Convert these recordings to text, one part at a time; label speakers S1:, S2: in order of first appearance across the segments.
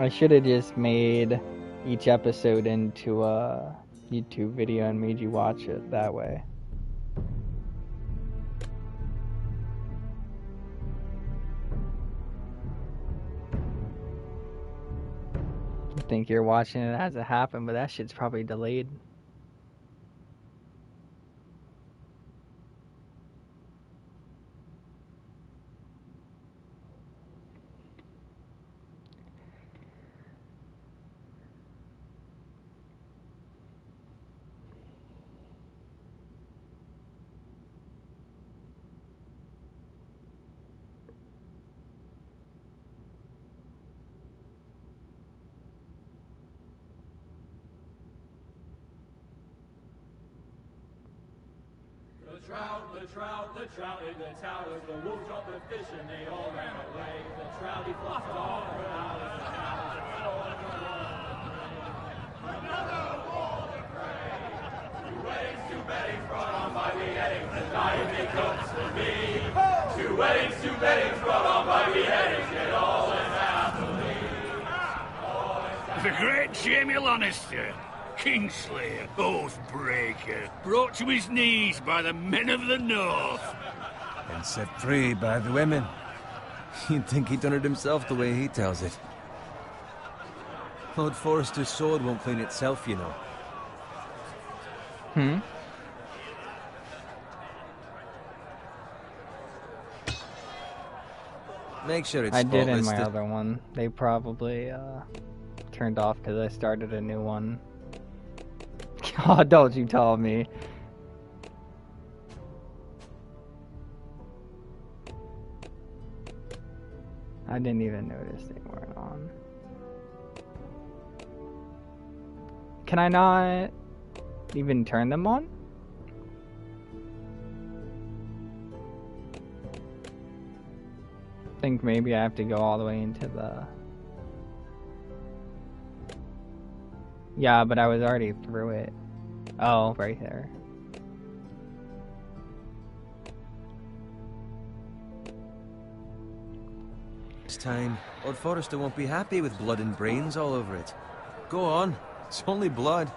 S1: I should have just made each episode into a YouTube video and made you watch it that way. I think you're watching it as it happened, but that shit's probably delayed.
S2: The trout in the towers, the wolves dropped the fish and they all ran away. The trouty flopped off for hours and hours. Another wall to pray. Two weddings brought on by beheadings, and dying they cooks for me. Two weddings brought on by beheadings, yet all is happily.
S3: The great Jamie Lannister, Kingslayer, Oathbreaker, brought to his knees by the men of the North.
S4: And set free by the women. You'd think he'd done it himself the way he tells it. Lord Forrester's sword won't clean itself, you know. Make sure it's
S1: I did in
S4: faultless
S1: my other one. They probably turned off because I started a new one. Oh, don't you tell me. I didn't even notice they weren't on. Can I not even turn them on? I think maybe I have to go all the way into the... Yeah, but I was already through it. Oh, right there.
S4: This time, Lord Forrester won't be happy with blood and brains all over it. Go on, it's only blood.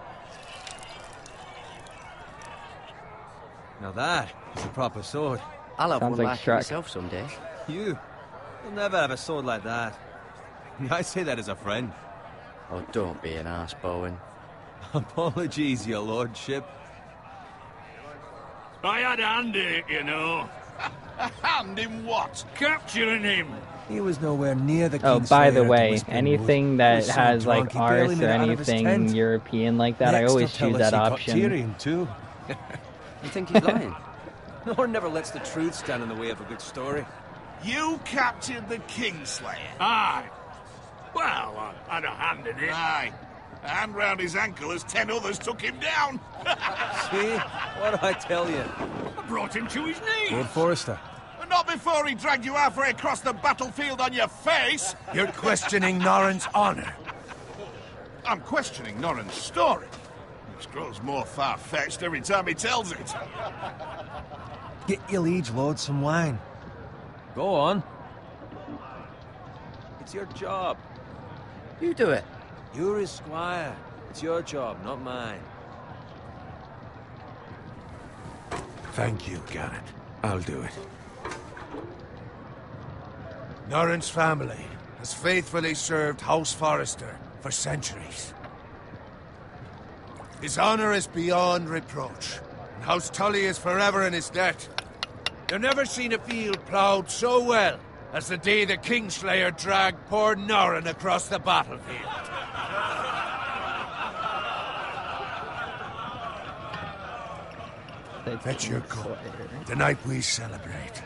S4: Now that is a proper sword.
S5: I'll have
S1: Sounds
S5: one
S1: like
S5: like
S1: Shrek.
S5: myself someday.
S4: You'll never have a sword like that. I say that as a friend.
S5: Oh, don't be an arse, Bowen.
S4: Apologies, your lordship.
S3: I had a hand in it, you know.
S6: A hand in what?
S3: Capturing him.
S4: He was nowhere near the
S1: Oh, by the
S4: Kingslayer
S1: way,
S4: to Whispering
S1: anything
S4: Wood. He
S1: that
S4: was so
S1: has
S4: drunk
S1: like
S4: he barely
S1: Ars
S4: made
S1: or
S4: it out of his
S1: anything
S4: tent.
S1: European like that, I
S4: Next,
S1: always
S4: he'll
S1: choose
S4: tell us
S1: that
S4: he caught
S1: option.
S4: Tyrion too.
S5: You think he's lying?
S4: Nor never lets the truth stand in the way of a good story.
S6: You captured the Kingslayer.
S3: Aye. Well, I had a hand in it.
S6: Aye. A hand round his ankle as 10 others took him down.
S4: See? What do I tell you?
S3: I brought him to his knees.
S4: Lord Forrester.
S6: But not before he dragged you halfway across the battlefield on your face.
S7: You're questioning Norrin's honor.
S6: I'm questioning Norrin's story. Which grows more far-fetched every time he tells it.
S4: Get your liege lord some wine. Go on. It's your job.
S5: You do it.
S4: You're his squire. It's your job, not mine.
S7: Thank you, Garrett. I'll do it. Norrin's family has faithfully served House Forrester for centuries. His honor is beyond reproach, and House Tully is forever in his debt. You've never seen a field ploughed so well as the day the Kingslayer dragged poor Norrin across the battlefield. Fetch your cup. Tonight we celebrate.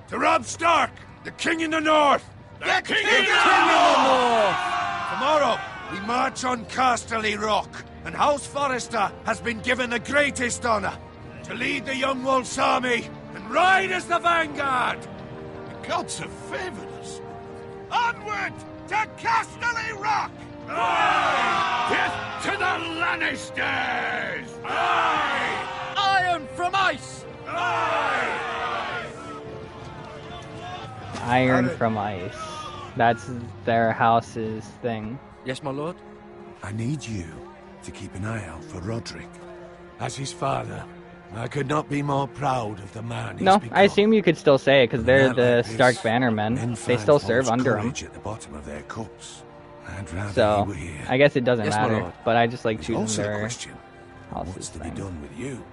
S7: To Robb Stark, the King in the North!
S6: The King
S7: in the North! Tomorrow, we march on Casterly Rock, and House Forrester has been given the greatest honor to lead the Young Wolf's army and ride as the vanguard!
S6: The gods have favored us. Onward to Casterly Rock!
S3: Death to the Lannisters!
S6: Aye!
S5: Iron from ice!
S1: iron
S7: Garrett.
S1: from ice. That's their house's thing.
S5: Yes, my lord?
S7: I need you to keep an eye out for Roderick. As his father, I could not be more proud of the man he's
S1: No,
S7: become.
S1: I assume you could still say it because they're
S7: Not
S1: the
S7: like this,
S1: Stark Bannermen.
S7: men
S1: They
S7: find
S1: still serve
S7: false
S1: under him.
S7: courage at the bottom of their cups. I'd rather
S1: So,
S7: he were here.
S1: I guess it doesn't
S5: Yes, my
S1: matter.
S5: lord.
S1: But I just like
S7: There's
S1: choosing
S7: also the
S1: their
S7: question,
S1: house's
S7: what's to
S1: thing.
S7: be done with you?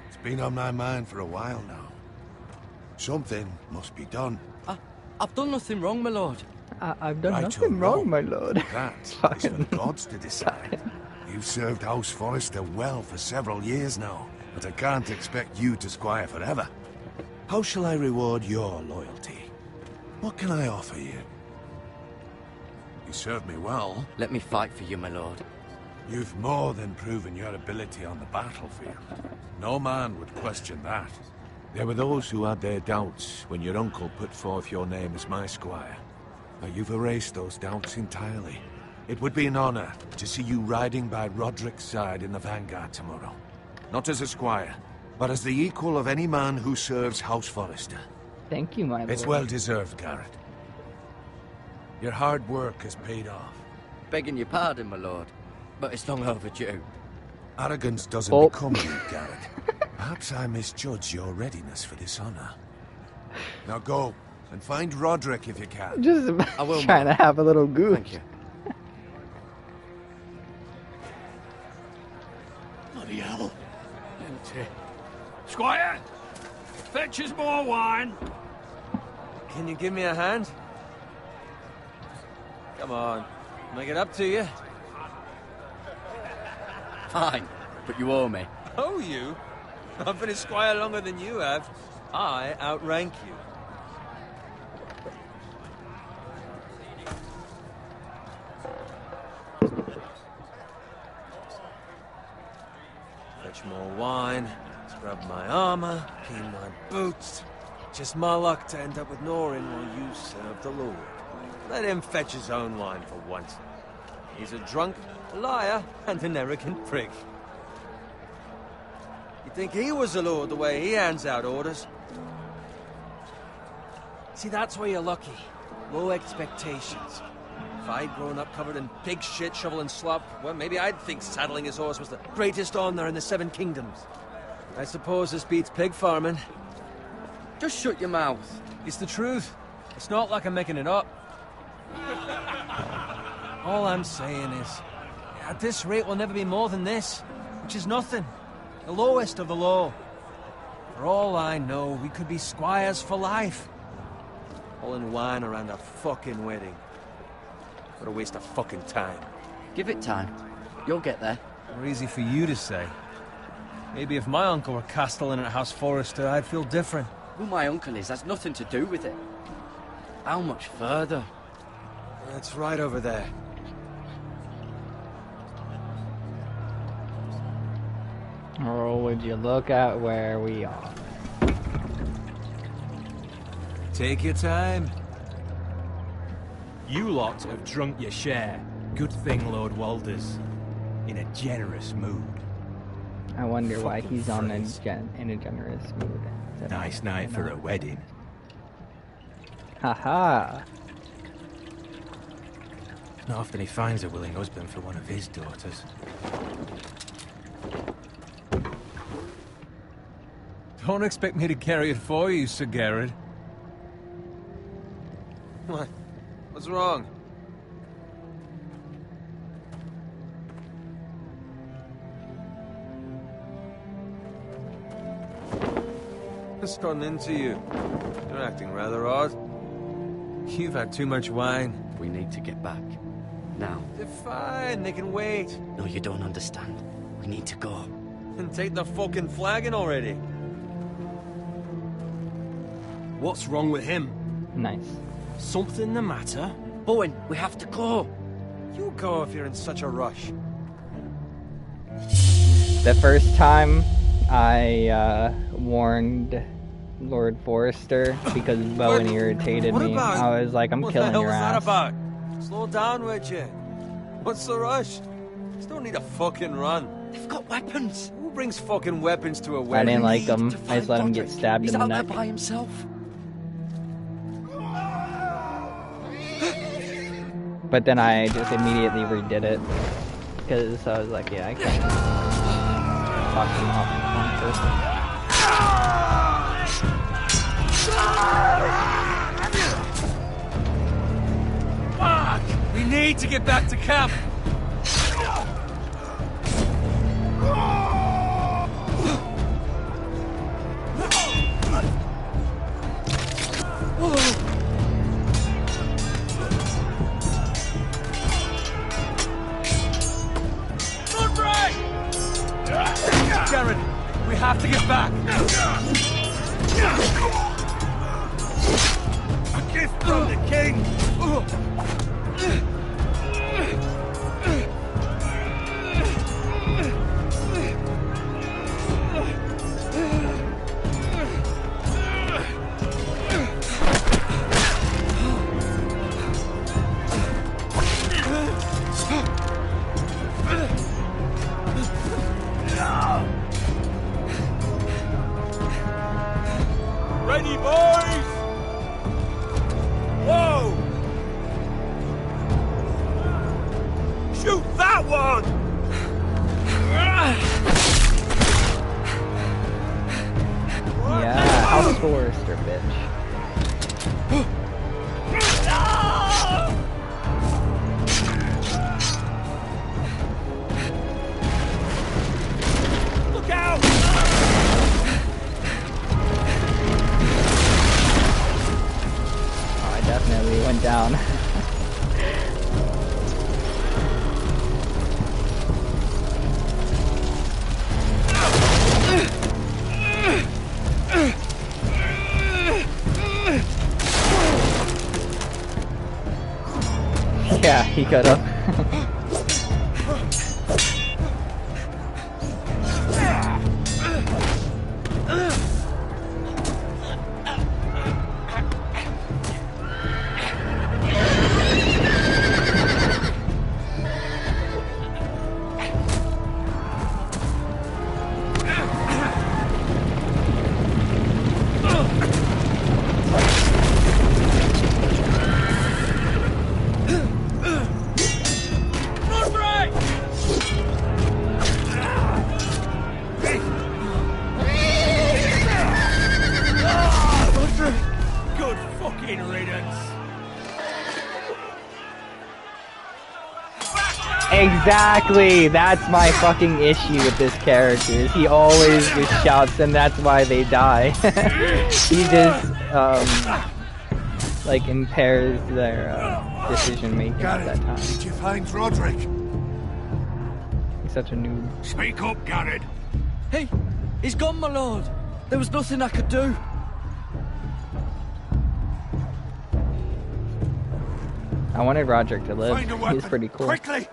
S7: It's been on my mind for a while now. Something must be done.
S5: I've done nothing wrong, my lord.
S1: I've done
S7: Right or
S1: nothing wrong,
S7: wrong,
S1: my lord.
S7: That is for the gods to decide. You've served House Forrester well for several years now, but I can't expect you to squire forever. How shall I reward your loyalty? What can I offer you? You served me well.
S5: Let me fight for you, my lord.
S7: You've more than proven your ability on the battlefield. No man would question that. There were those who had their doubts when your uncle put forth your name as my squire. But you've erased those doubts entirely. It would be an honor to see you riding by Roderick's side in the vanguard tomorrow. Not as a squire, but as the equal of any man who serves House Forrester.
S1: Thank you, my lord.
S7: It's well deserved, Garrett. Your hard work has paid off.
S5: Begging your pardon, my lord, but it's long overdue.
S7: Arrogance doesn't
S1: Oh.
S7: become you, Garrett. Perhaps I misjudge your readiness for this honor. Now go, and find Roderick if you can.
S1: Just
S5: I will,
S1: trying to
S5: Mom.
S1: have a little goof.
S5: Thank you.
S3: Bloody hell. Empty. Squire! Fetch us more wine.
S4: Can you give me a hand? Come on. Make it up to you.
S5: Fine, but you owe me.
S4: Oh, you? I've been a squire longer than you have. I outrank you. Fetch more wine, scrub my armor, clean my boots. Just my luck to end up with Norin while you serve the Lord. Let him fetch his own wine for once. He's a drunk, a liar, and an arrogant prick. You think he was a lord the way he hands out orders? See, that's where you're lucky. Low expectations. If I'd grown up covered in pig shit, shovel and slop, well, maybe I'd think saddling his horse was the greatest honor in the Seven Kingdoms. I suppose this beats pig farming.
S5: Just shut your mouth.
S4: It's the truth. It's not like I'm making it up. All I'm saying is, at this rate, we'll never be more than this, which is nothing. The lowest of the low. For all I know, we could be squires for life. All in wine around a fucking wedding. What a waste of fucking time.
S5: Give it time. You'll get there.
S4: More easy for you to say. Maybe if my uncle were castellan at House Forrester, I'd feel different.
S5: Who my uncle is has nothing to do with it. How much further?
S4: It's right over there.
S1: Or would you look at where we are?
S4: Take your time. You lot have drunk your share. Good thing Lord Walder's in a generous mood.
S1: I wonder why
S4: Fucking
S1: he's on
S4: phrase.
S1: in a generous mood. Is that
S4: Nice night for a wedding.
S1: Haha.
S4: Not often he finds a willing husband for one of his daughters. Don't expect me to carry it for you, Sir Garrett. What? What's wrong? What's gotten into you? You're acting rather odd. You've had too much wine.
S5: We need to get back. Now.
S4: They're fine, they can wait.
S5: No, you don't understand. We need to go.
S4: And take the fucking flagon already. What's wrong with him?
S1: Nice.
S4: Something the matter?
S5: Bowen, we have to go.
S4: You go if you're in such a rush.
S1: The first time I warned Lord Forrester because Bowen irritated
S4: What
S1: me,
S4: about?
S1: I was like, I'm
S4: what
S1: killing
S4: the hell
S1: your
S4: was
S1: ass.
S4: that about? Slow down, would you? What's the rush? Just don't need a fucking run.
S5: They've got weapons.
S4: Who brings fucking weapons to a
S1: I
S4: wedding?
S1: didn't like
S5: Need
S1: him.
S5: to
S1: I just
S5: find
S1: let him get
S5: Roderick.
S1: stabbed
S5: He's
S1: in the
S5: out there
S1: neck.
S5: by himself.
S1: But then I just immediately redid it because I was like, yeah, I can't talk him off
S4: Fuck! We need to get back to camp. Jared, we have to get back.
S7: A gift from the king.
S2: Ready, boys! Whoa! Shoot that one!
S1: Yeah, House Forester, bitch.
S2: Look out!
S1: Oh, I definitely went down. Yeah, he could have.
S2: Good fucking riddance.
S1: Exactly! That's my fucking issue with this character, is he always just shouts and that's why they die. He just, like, impairs their decision making at that time.
S7: Did you find Roderick?
S1: He's such a noob.
S3: Speak up, Garrett.
S5: Hey, he's gone, my lord. There was nothing I could do.
S1: I wanted Roderick to live.
S7: Find a weapon.
S1: He's pretty cool.
S7: Quickly!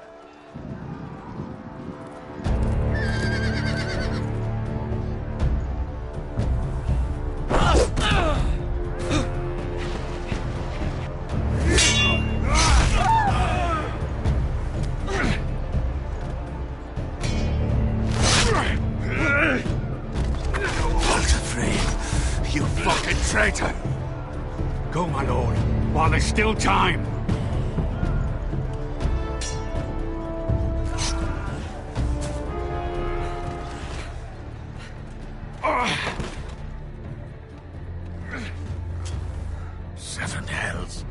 S7: Walter, you fucking traitor!
S3: Go, my lord, while there's still time.
S7: Seven hells.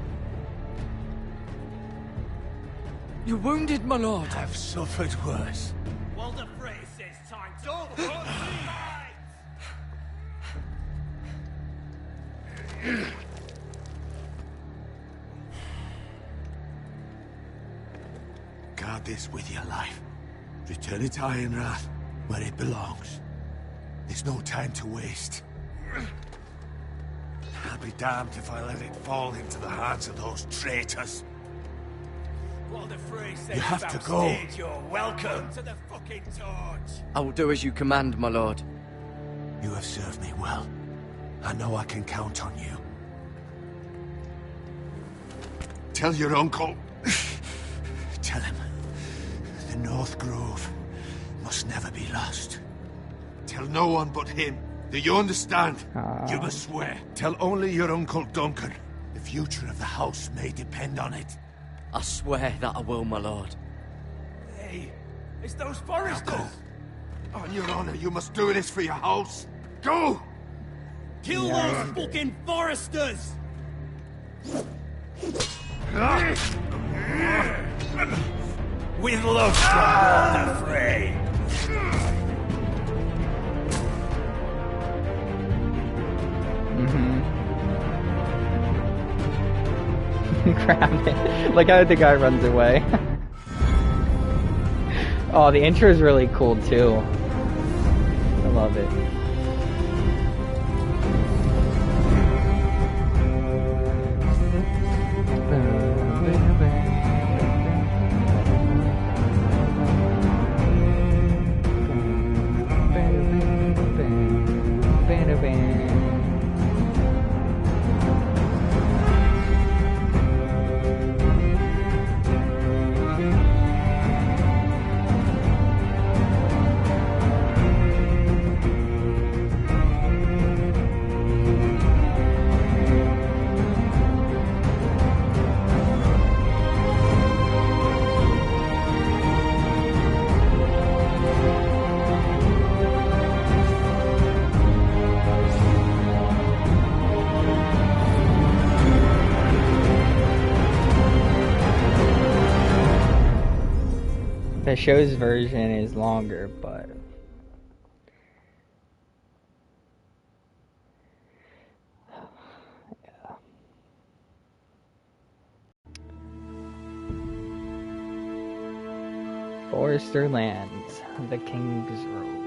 S5: You're wounded, my lord.
S7: I've suffered worse.
S2: Walter Frey says time to
S7: Guard this with your life. Return it to Ironrath, where it belongs. There's no time to waste. I'll be damned if I let it fall into the hands of those traitors.
S2: Walter Frey says
S7: You have to go.
S2: backstage, you're welcome to the fucking torch.
S5: I will do as you command, my lord.
S7: You have served me well. I know I can count on you. Tell your uncle. Tell him. The North Grove must never be lost. Tell no one but him. Do you understand? You must swear. Tell only your Uncle Duncan. The future of the house may depend on it.
S5: I swear that I will, my lord.
S7: Hey, it's those foresters! On your honor, you must do this for your house. Go!
S2: Kill those fucking foresters!
S7: With love from the fray.
S1: Grab it. Look how the guy runs away. Oh, the intro is really cool too. I love it. The show's version is longer, but yeah. Forester Lands, the King's Road.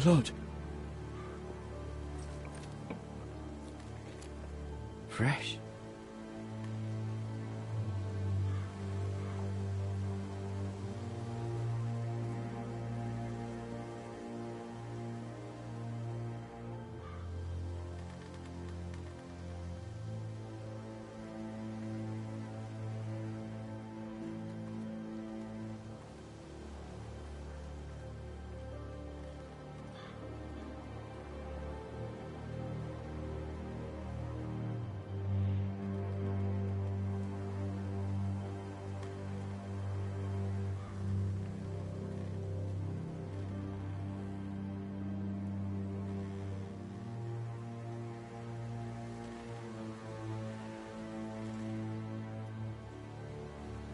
S5: Lord. Fresh.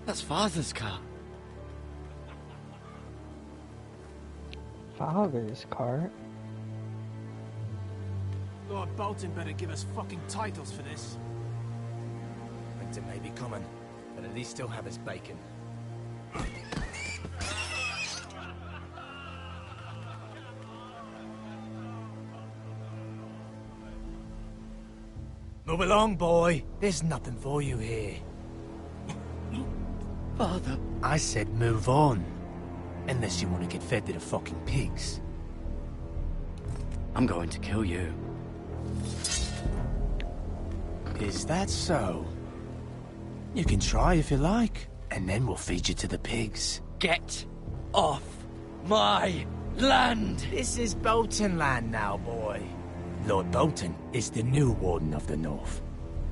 S5: That's Father's car.
S1: Father's cart?
S4: Lord Bolton better give us fucking titles for this.
S7: Winter may be coming, but at least he'll have his bacon. Move along, boy. There's nothing for you here.
S5: Father.
S7: I said move on. Unless you want to get fed to the fucking pigs.
S5: I'm going to kill you.
S7: Is that so? You can try if you like, and then we'll feed you to the pigs.
S5: Get off my land!
S7: This is Bolton land now, boy. Lord Bolton is the new Warden of the North.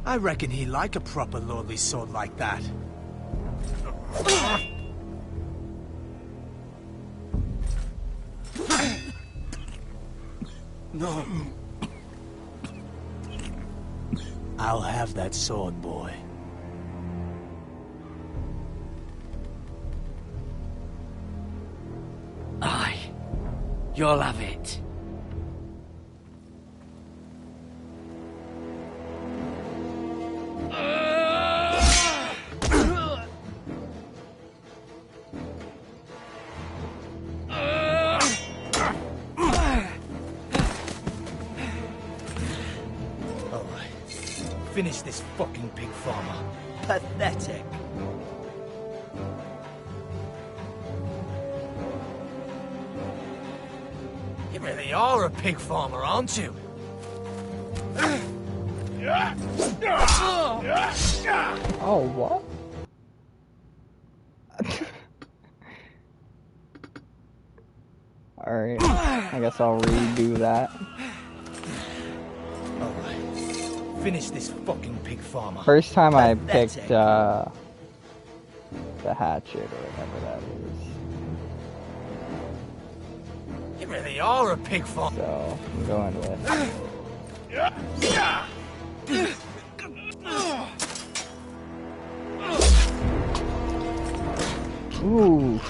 S7: I reckon he'd like a proper lordly sword like that.
S5: No.
S7: I'll have that sword, boy.
S5: Aye. You'll have it.
S7: Oh, Finish this fucking pig farmer.
S8: Pathetic.
S7: You really are a pig farmer, aren't you?
S1: Oh, what? Alright, I guess I'll redo that.
S7: Alright. Finish this fucking pig farmer.
S1: First time I
S8: Pathetic.
S1: picked, the hatchet or whatever that is.
S7: You really are a pig farmer.
S1: So, I'm going with... Ooh.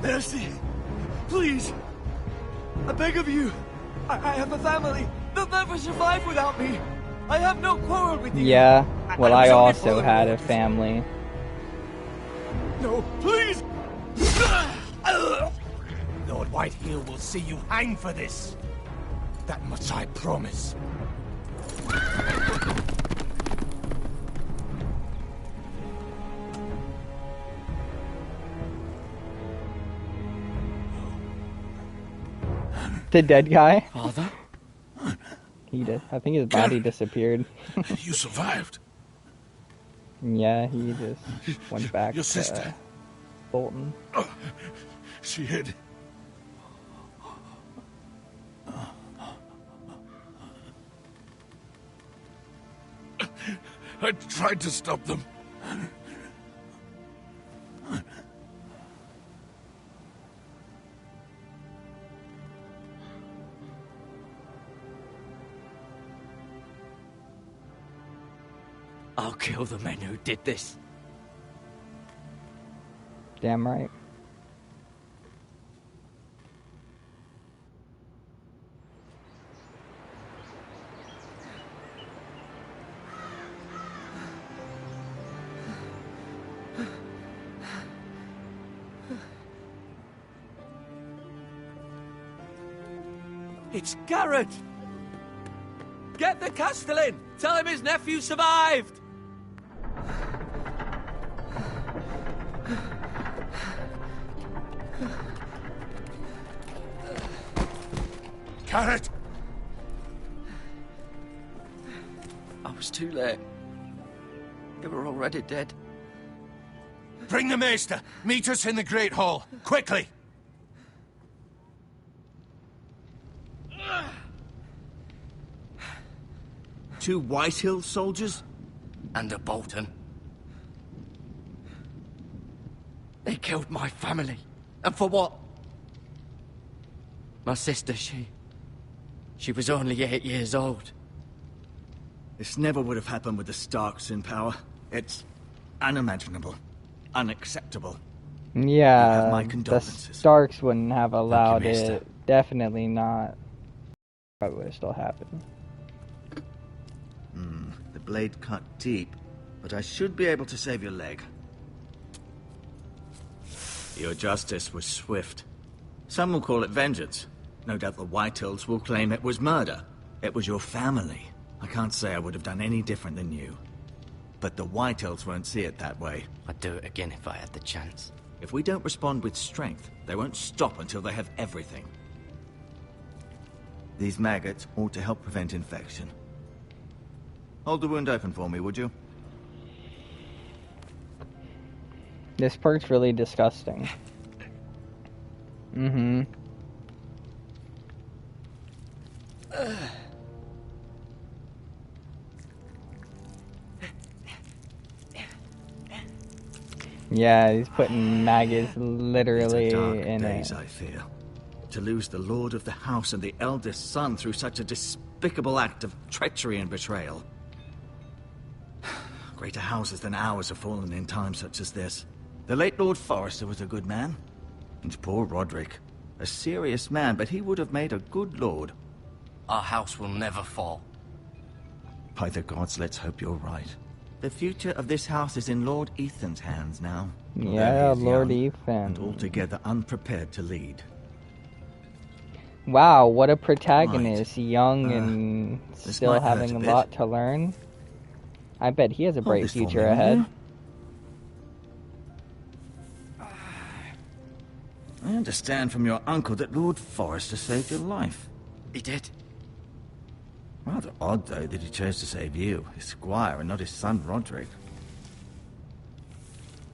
S8: Mercy! Please! I beg of you! I have a family! They'll never survive without me! I have no quarrel with you!
S1: Yeah, well,
S8: I'm
S1: I
S8: sorry
S1: also
S8: for-
S1: had a family.
S8: No, please!
S7: Lord Whitehill will see you hang for this. That much I promise.
S1: The dead guy?
S6: Father?
S1: He did. I think his body disappeared.
S6: You survived.
S1: Yeah, he just went back
S6: Your
S1: to
S6: sister.
S1: Bolton.
S6: She hid. I tried to stop them.
S5: I'll kill the men who did this.
S1: Damn right.
S4: It's Garrett! Get the Castellan! Tell him his nephew survived!
S7: Garrett!
S5: I was too late. They were already dead.
S7: Bring the maester. Meet us in the Great Hall. Quickly!
S8: Two Whitehill soldiers?
S5: And a Bolton. They killed my family. And for what? My sister, she was only 8 years old.
S8: This never would have happened with the Starks in power. It's unimaginable. Unacceptable.
S1: Yeah,
S8: my
S1: the
S8: condolences.
S1: Starks wouldn't have allowed
S8: Maester.
S1: it. Definitely not. Probably would have still happened.
S8: The blade cut deep, but I should be able to save your leg. Your justice was swift. Some will call it vengeance. No doubt the Whitehills will claim it was murder. It was your family. I can't say I would have done any different than you. But the Whitehills won't see it that way.
S5: I'd do it again if I had the chance.
S8: If we don't respond with strength, they won't stop until they have everything. These maggots ought to help prevent infection. Hold the wound open for me, would you?
S1: This perk's really disgusting. Mm-hmm. Yeah, he's putting maggots literally
S8: These are dark
S1: in
S8: days,
S1: it.
S8: I fear. To lose the lord of the house and the eldest son through such a despicable act of treachery and betrayal. Greater houses than ours have fallen in times such as this. The late Lord Forrester was a good man. And poor Roderick. A serious man, but he would have made a good lord.
S5: Our house will never fall.
S8: By the gods, let's hope you're right. The future of this house is in Lord Ethan's hands now.
S1: Yeah,
S8: Although he is
S1: Lord
S8: young
S1: Ethan.
S8: and altogether unprepared to lead.
S1: Wow, what a protagonist. Young and
S8: this
S1: still
S8: might hurt
S1: having
S8: a
S1: a
S8: bit.
S1: lot to learn. I bet he has a
S8: Hold
S1: bright
S8: this for
S1: future
S8: me, will
S1: ahead.
S8: you? I understand from your uncle that Lord Forrester saved your life.
S5: He did.
S8: Rather odd, though, that he chose to save you, his squire, and not his son Roderick.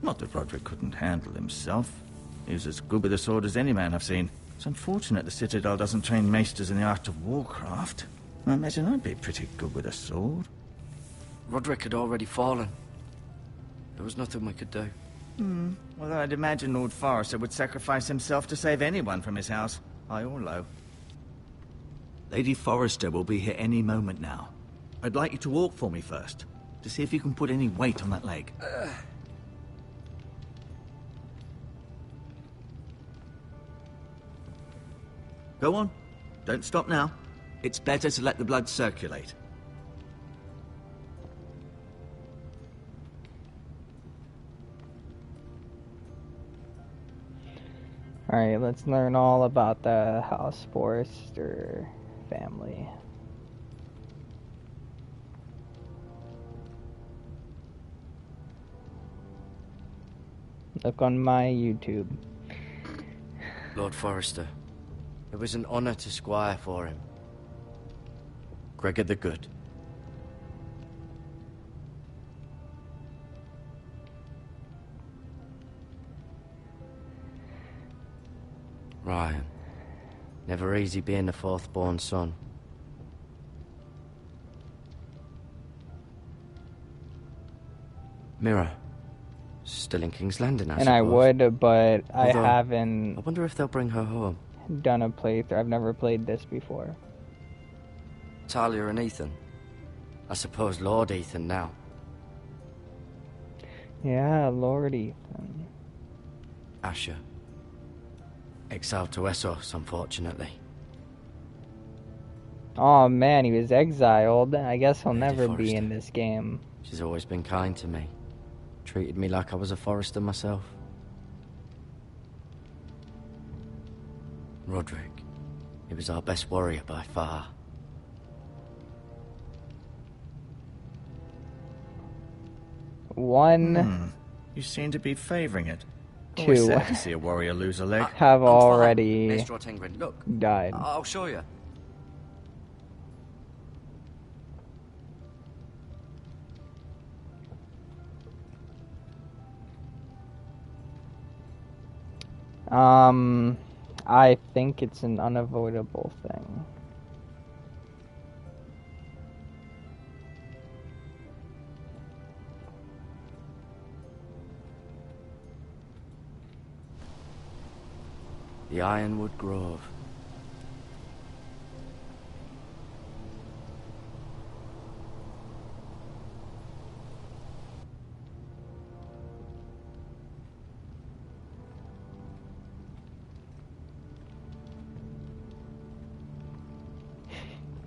S8: Not that Roderick couldn't handle himself. He was as good with a sword as any man I've seen. It's unfortunate the Citadel doesn't train maesters in the art of warcraft. I imagine I'd be pretty good with a sword.
S5: Roderick had already fallen. There was nothing we could do.
S8: Although I'd imagine Lord Forrester would sacrifice himself to save anyone from his house, high or low. Lady Forrester will be here any moment now. I'd like you to walk for me first, to see if you can put any weight on that leg. Go on. Don't stop now. It's better to let the blood circulate.
S1: Alright, let's learn all about the House Forrester family. Look on my YouTube.
S5: Lord Forrester. It was an honor to squire for him. Gregor the Good. Ryan. Never easy being the fourth-born son. Mirror. Still in King's Landing, I suppose.
S1: I would, but I
S5: Although,
S1: haven't
S5: I wonder if they'll bring her home.
S1: done a playthrough. I've never played this before.
S5: Talia and Ethan. I suppose Lord Ethan now.
S1: Yeah, Lord Ethan.
S5: Asher. Exiled to Essos, unfortunately.
S1: Oh man, he was exiled. I guess he'll
S5: Lady
S1: never be
S5: Forrester.
S1: in this game.
S5: She's always been kind to me. Treated me like I was a Forrester myself. Roderick. He was our best warrior by far.
S1: One,
S8: You seem to be favoring it.
S1: Two.
S8: Always sad to see a warrior lose a leg.
S1: have
S5: I'm fine.
S1: already
S5: Maestro Tengrin, look.
S1: died.
S5: I'll show you.
S1: I think it's an unavoidable thing.
S5: The Ironwood Grove.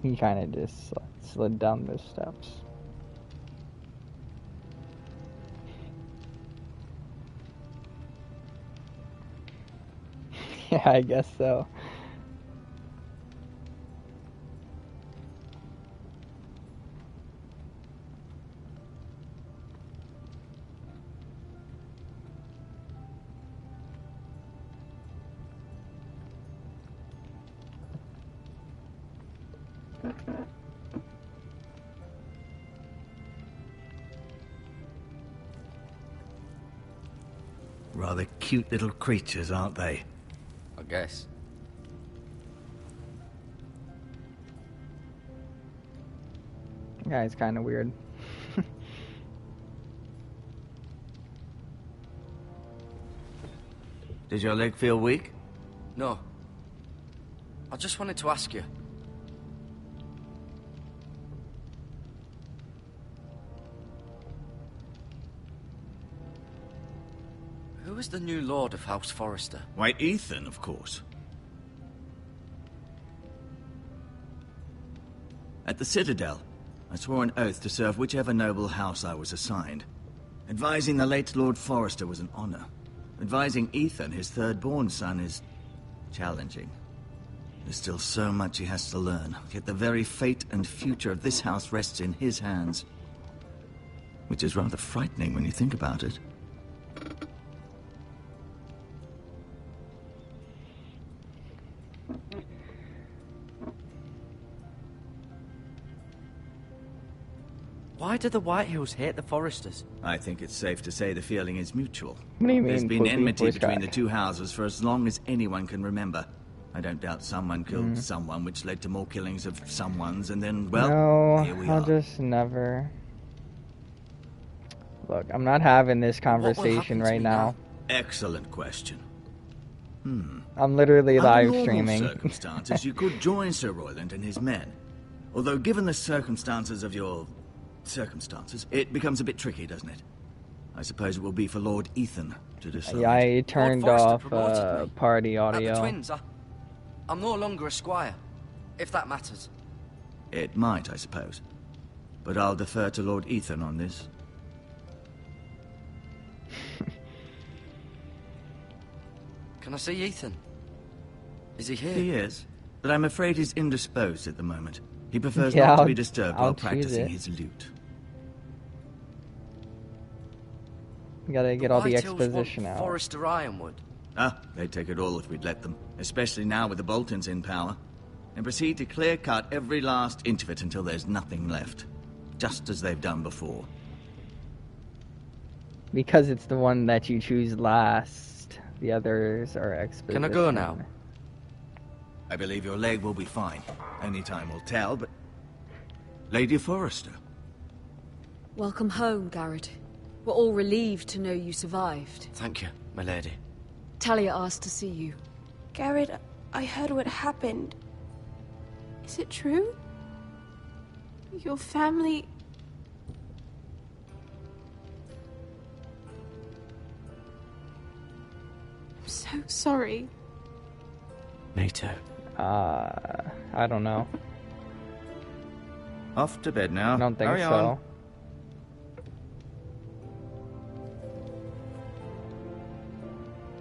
S1: He kind of just slid down the steps. Yeah, I guess so.
S8: Rather cute little creatures, aren't they?
S5: I guess.
S1: Yeah, it's kind of weird.
S8: Did your leg feel weak?
S5: No. I just wanted to ask you. Who is the new Lord of House Forrester?
S8: Why, Ethan, of course. At the Citadel, I swore an oath to serve whichever noble house I was assigned. Advising the late Lord Forrester was an honor. Advising Ethan, his third-born son, is challenging. There's still so much he has to learn, yet the very fate and future of this house rests in his hands. Which is rather frightening when you think about it.
S5: Why do the Whitehills hate the Forresters?
S8: I think it's safe to say the feeling is mutual.
S1: What do you
S8: There's
S1: mean,
S8: been
S1: Poopy?
S8: enmity
S1: Voice
S8: between
S1: guy.
S8: the two houses for as long as anyone can remember. I don't doubt someone killed someone, which led to more killings of someone's, and then, well,
S1: No,
S8: here we
S1: I'll
S8: are.
S1: just never... Look, I'm not having this conversation right now.
S8: Excellent question.
S1: I'm literally
S8: Under
S1: live
S8: normal
S1: streaming.
S8: circumstances, you could join Sir Royland and his men. Although, given the circumstances of your circumstances, it becomes a bit tricky, doesn't it? I suppose it will be for Lord Ethan to decide.
S1: Yeah, I turned
S5: Forrester
S1: off
S5: promoted me.
S1: party
S5: At the
S1: audio.
S5: twins, I'm no longer a squire, if that matters.
S8: It might, I suppose. But I'll defer to Lord Ethan on this.
S5: Can I see Ethan? Is he here?
S8: He is, but I'm afraid he's indisposed at the moment. He prefers
S1: Yeah,
S8: not to
S1: I'll-
S8: be disturbed
S1: I'll
S8: while
S1: choose
S8: practicing
S1: it.
S8: his lute.
S1: You gotta get all the
S5: Whitehills
S1: exposition
S5: want
S1: out.
S5: Forrester Ironwood.
S8: Ah, they'd take it all if we'd let them, especially now with the Boltons in power, and proceed to clear-cut every last inch of it until there's nothing left, just as they've done before.
S1: Because it's the one that you choose last. The others are exposition.
S5: Can I go now?
S8: I believe your leg will be fine. Only time will tell, but... Lady Forrester.
S9: Welcome home, Garrett. We're all relieved to know you survived.
S5: Thank you, my lady.
S9: Talia asked to see you.
S10: Garrett, I heard what happened. Is it true? Your family... I'm so sorry.
S5: Me too.
S1: I don't know.
S8: Off to bed now.
S1: I don't think
S8: Hurry
S1: so.
S8: on.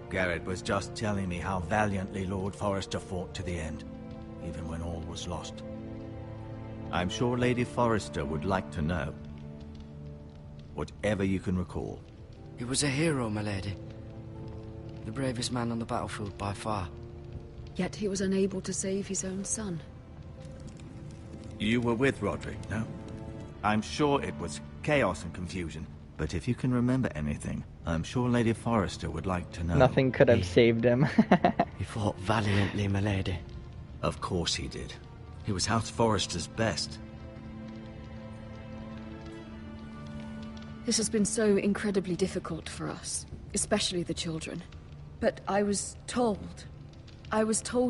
S8: Garrett was just telling me how valiantly Lord Forrester fought to the end, even when all was lost. I'm sure Lady Forrester would like to know. Whatever you can recall.
S5: He was a hero, my lady. The bravest man on the battlefield by far.
S9: Yet he was unable to save his own son.
S8: You were with Roderick, no? I'm sure it was chaos and confusion. But if you can remember anything, I'm sure Lady Forrester would like to know.
S1: Nothing could have saved him.
S5: He fought valiantly, my lady.
S8: Of course he did. He was House Forrester's best.
S9: This has been so incredibly difficult for us, especially the children. But I was told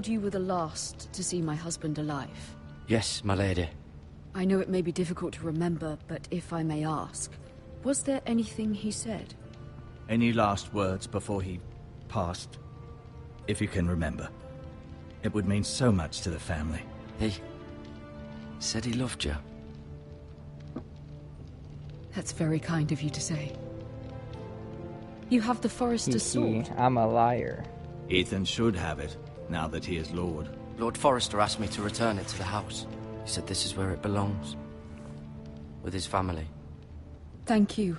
S9: you were the last to see my husband alive.
S5: Yes, my lady.
S9: I know it may be difficult to remember, but if I may ask, was there anything he said?
S8: Any last words before he passed? If you can remember. It would mean so much to the family.
S5: He said he loved you.
S9: That's very kind of you to say. You have the Forrester's sword.
S1: I'm a liar.
S8: Ethan should have it, now that he is Lord.
S5: Lord Forrester asked me to return it to the house. He said this is where it belongs. With his family.
S9: Thank you,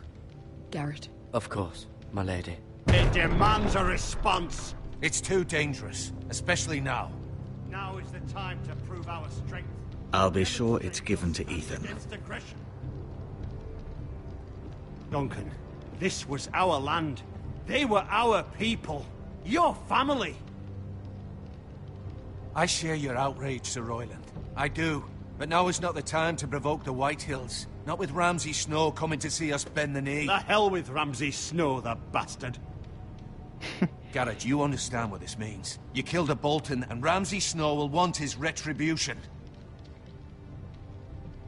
S9: Garrett.
S5: Of course, my lady.
S3: It demands a response.
S7: It's too dangerous, especially now.
S3: Now is the time to prove our strength.
S8: I'll be sure it's given to Ethan.
S3: Against aggression. Duncan, this was our land. They were our people. Your family.
S7: I share your outrage, Sir Royland. I do. But now is not the time to provoke the Whitehills. Not with Ramsay Snow coming to see us bend the knee.
S3: The hell with Ramsay Snow, the bastard.
S7: Garrett, you understand what this means. You killed a Bolton, and Ramsay Snow will want his retribution.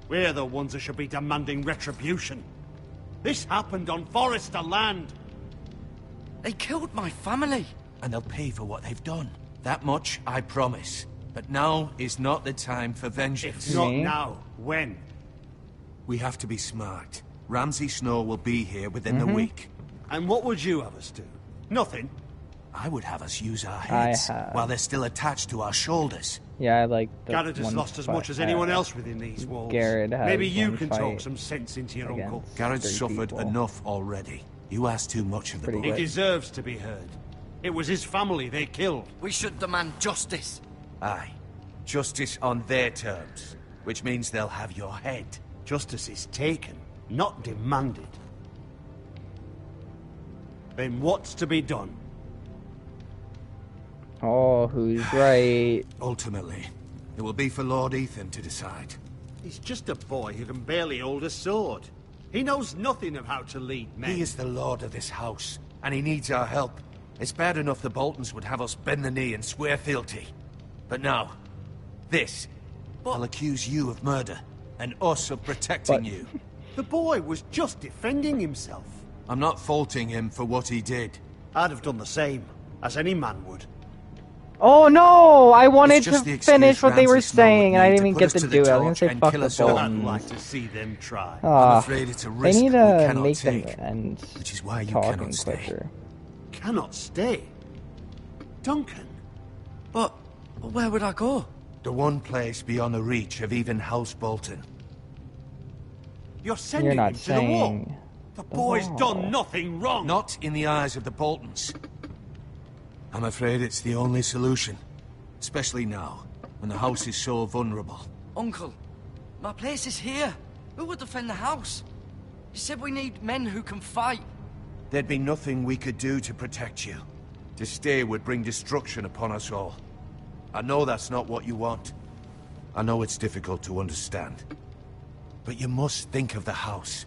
S11: We're the ones that should be demanding retribution. This happened on Forrester land.
S5: They killed my family.
S7: And they'll pay for what they've done. That much, I promise. But now is not the time for vengeance.
S11: If not now, when?
S7: We have to be smart. Ramsay Snow will be here within the week.
S11: And what would you have us do? Nothing.
S7: I would have us use our heads while they're still attached to our shoulders.
S1: Yeah, I like the
S11: Garrett has lost as much as anyone else within these walls.
S1: Garrett has
S11: Maybe you
S1: one
S11: can
S1: fight
S11: talk some sense into your uncle.
S7: Garrett's suffered
S1: people.
S7: enough already. You asked too much of the
S1: Pretty
S7: boy.
S11: He deserves to be heard. It was his family they killed.
S5: We should demand justice.
S7: Aye. Justice on their terms. Which means they'll have your head.
S11: Justice is taken, not demanded. Then what's to be done?
S1: Oh, who's right?
S7: Ultimately, it will be for Lord Ethan to decide.
S11: He's just a boy who can barely hold a sword. He knows nothing of how to lead men.
S7: He is the lord of this house, and he needs our help. It's bad enough the Boltons would have us bend the knee and swear fealty. But now, this. I'll accuse you of murder, and us of protecting you.
S11: The boy was just defending himself.
S7: I'm not faulting him for what he did.
S11: I'd have done the same, as any man would.
S1: Oh no! I wanted to
S7: just the
S1: finish
S7: excuse
S1: what they were
S7: Ramsay Snow would
S1: saying, and I
S7: need
S1: didn't
S7: to
S1: even
S7: put
S1: get
S7: us
S1: to
S7: to the
S1: do it. I was gonna
S7: torch
S1: say
S7: and
S1: fuck
S7: kill
S1: the
S7: us all.
S11: I'd
S1: Boltons.
S11: like to see them try.
S7: I'm afraid it's a
S1: They
S7: risk
S1: need
S7: we
S1: to
S7: cannot
S1: make
S7: take.
S1: them end
S7: Which is why you
S1: talking
S7: cannot stay.
S1: quicker.
S11: Cannot stay. Duncan.
S5: But where would I go?
S7: The one place beyond the reach of even House Bolton.
S11: You're sending
S1: You're not
S11: him to the wall.
S1: saying
S11: The boy's done nothing wrong.
S7: Not in the eyes of the Boltons. I'm afraid it's the only solution. Especially now, when the house is so vulnerable.
S5: Uncle, my place is here. Who would defend the house? You said we need men who can fight.
S7: There'd be nothing we could do to protect you. To stay would bring destruction upon us all. I know that's not what you want. I know it's difficult to understand. But you must think of the house.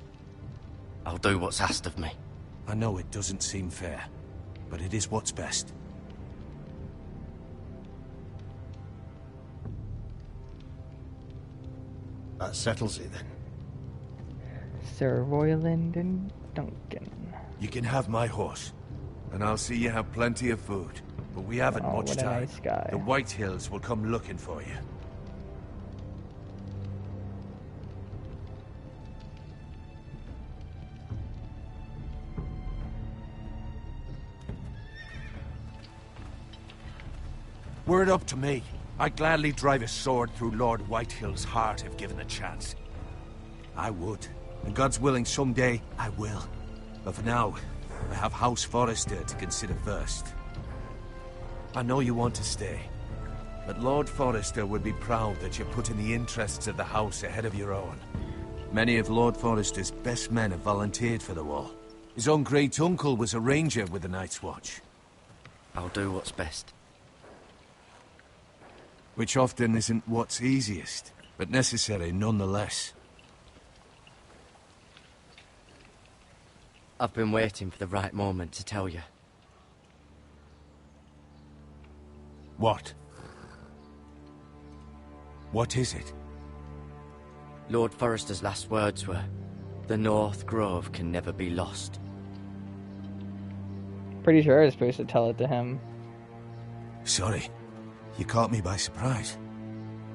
S5: I'll do what's asked of me.
S7: I know it doesn't seem fair, but it is what's best.
S11: That settles it then.
S1: Sir Royland and Duncan.
S7: You can have my horse, and I'll see you have plenty of food. But we haven't
S1: Oh,
S7: much
S1: what a
S7: time.
S1: nice guy.
S7: The White Hills will come looking for you. Were it up to me, I'd gladly drive a sword through Lord Whitehill's heart if given the chance. I would. And God's willing, someday I will. But for now, I have House Forrester to consider first. I know you want to stay, but Lord Forrester would be proud that you're putting the interests of the house ahead of your own. Many of Lord Forrester's best men have volunteered for the war. His own great-uncle was a ranger with the Night's Watch.
S5: I'll do what's best.
S7: Which often isn't what's easiest, but necessary nonetheless.
S5: I've been waiting for the right moment to tell you.
S7: What? What is it?
S5: Lord Forrester's last words were, "The North Grove can never be lost."
S1: Pretty sure I was supposed to tell it to him.
S7: Sorry. You caught me by surprise.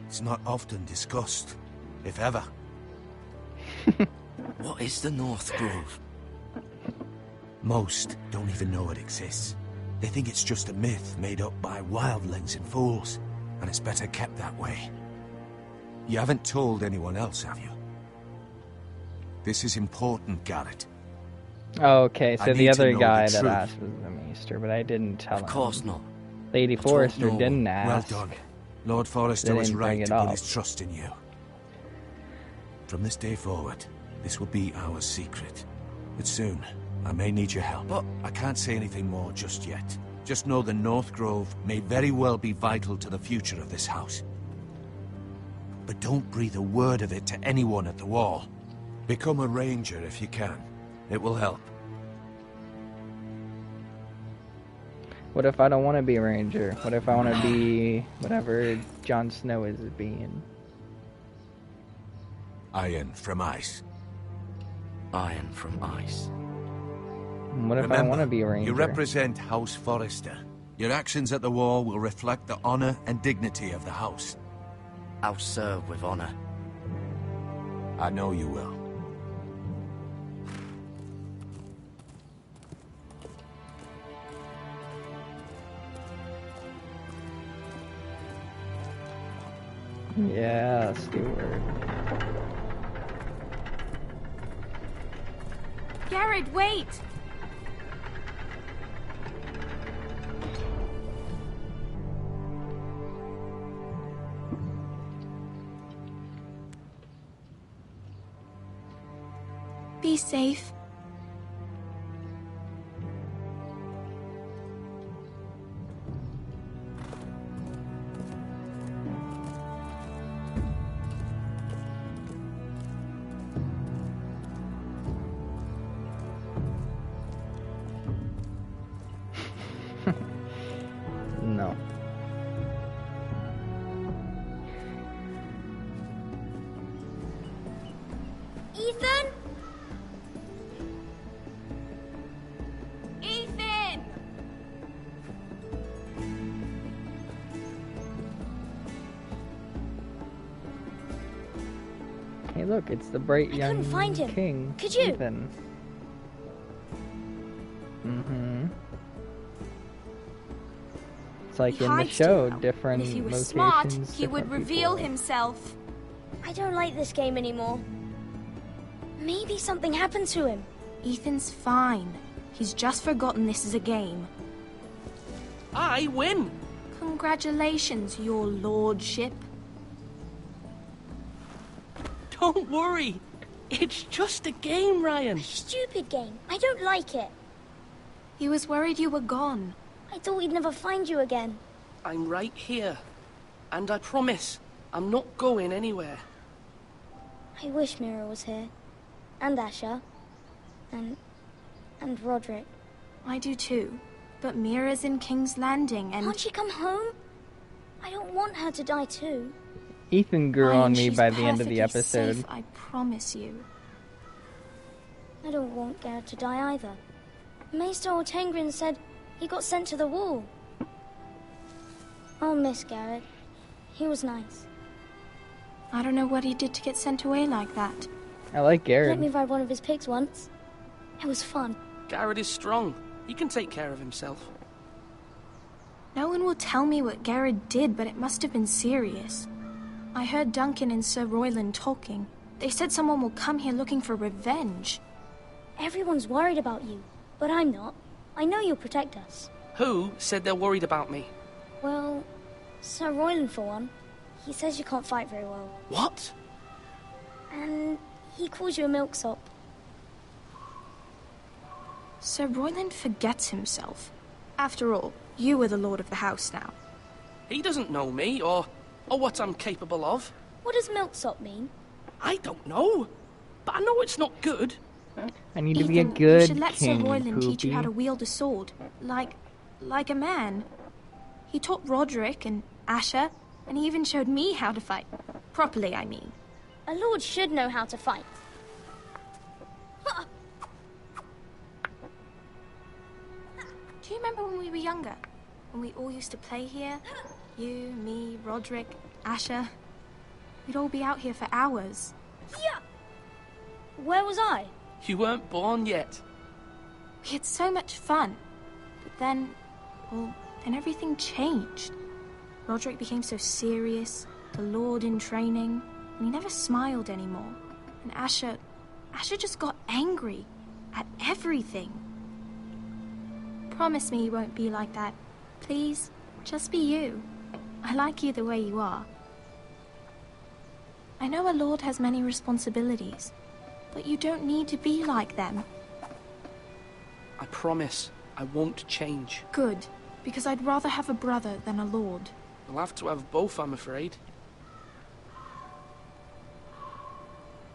S7: It's not often discussed, if ever.
S5: What is the North Grove?
S7: Most don't even know it exists. They think it's just a myth made up by wildlings and fools, and it's better kept that way. You haven't told anyone else, have you? This is important, Garrett.
S1: Oh, okay, so
S7: I
S1: the
S7: need to
S1: other
S7: know
S1: guy
S7: the
S1: that
S7: truth.
S1: asked was the Maester, but I didn't tell him.
S5: Of course not.
S1: Lady
S5: told
S1: Forrester
S5: no one.
S1: didn't
S7: Well
S1: ask.
S7: done. Lord Forrester
S1: They
S7: was
S1: didn't bring
S7: right
S1: it
S7: to put
S1: up.
S7: his trust in you. From this day forward, this will be our secret. But soon, I may need your help.
S5: But
S7: I can't say anything more just yet. Just know the North Grove may very well be vital to the future of this house. But don't breathe a word of it to anyone at the wall. Become a ranger if you can. It will help.
S1: What if I don't want to be a ranger? What if I want to be whatever Jon Snow is being?
S7: Iron from ice.
S5: Iron from ice.
S1: What if I don't want to be a ranger?
S7: You represent House Forrester. Your actions at the war will reflect the honor and dignity of the house.
S5: I'll serve with honor.
S7: I know you will.
S1: Yeah, Stewart.
S10: Garrett, wait! Be safe.
S1: No.
S12: Ethan? Ethan!
S1: Hey, look, it's the bright young
S12: couldn't find him.
S1: king.
S12: Could you?
S1: Ethan. Mm-hmm. It's like
S10: He
S1: in the
S10: hides
S1: show,
S10: too well.
S1: different
S10: And if he was
S1: locations,
S10: smart, he
S1: different
S10: would reveal
S1: people.
S10: himself.
S12: I don't like this game anymore. Maybe something happened to him.
S10: Ethan's fine. He's just forgotten this is a game.
S13: I win!
S10: Congratulations, your lordship.
S13: Don't worry. It's just a game, Ryan.
S12: Stupid game. I don't like it.
S10: He was worried you were gone.
S12: I thought we'd never find you again.
S13: I'm right here. And I promise, I'm not going anywhere.
S12: I wish Mira was here. And Asher. And Roderick.
S10: I do too. But Mira's in King's Landing and...
S12: Can't she come home? I don't want her to die too.
S1: Ethan grew
S10: Ryan,
S1: on me
S10: she's
S1: by the end of the
S10: perfectly
S1: episode.
S10: safe, I promise you.
S12: I don't want Garrett to die either. Maester Ortengrin said he got sent to the wall. I'll miss Garrett. He was nice.
S10: I don't know what he did to get sent away like that.
S1: I like
S12: He let
S1: Garrett.
S12: me ride one of his pigs once. It was fun.
S13: Garrett is strong. He can take care of himself.
S10: No one will tell me what Garrett did, but it must have been serious. I heard Duncan and Sir Royland talking. They said someone will come here looking for revenge.
S12: Everyone's worried about you, but I'm not. I know you'll protect us.
S13: Who said they're worried about me?
S12: Well, Sir Royland for one. He says you can't fight very well.
S13: What?
S12: And he calls you a milksop.
S10: Sir Royland forgets himself. After all, you are the lord of the house now.
S13: He doesn't know me, or what I'm capable of.
S12: What does milksop mean?
S13: I don't know. But I know it's not good.
S1: I need to be a
S10: Ethan,
S1: good
S10: you should let
S1: king,
S10: Sir Royland teach you how to
S1: Poopy.
S10: wield a sword. Like a man. He taught Roderick and Asher, and he even showed me how to fight. Properly, I mean.
S12: A lord should know how to fight.
S10: Do you remember when we were younger? When we all used to play here? You, me, Roderick, Asher. We'd all be out here for hours.
S12: Yeah. Where was I?
S13: You weren't born yet.
S10: We had so much fun. But then, well, then everything changed. Roderick became so serious, the Lord in training, and he never smiled anymore. And Asher just got angry at everything. Promise me you won't be like that. Please, just be you. I like you the way you are. I know a lord has many responsibilities, but you don't need to be like them.
S13: I promise I won't change.
S10: Good, because I'd rather have a brother than a lord.
S13: I'll have to have both, I'm afraid.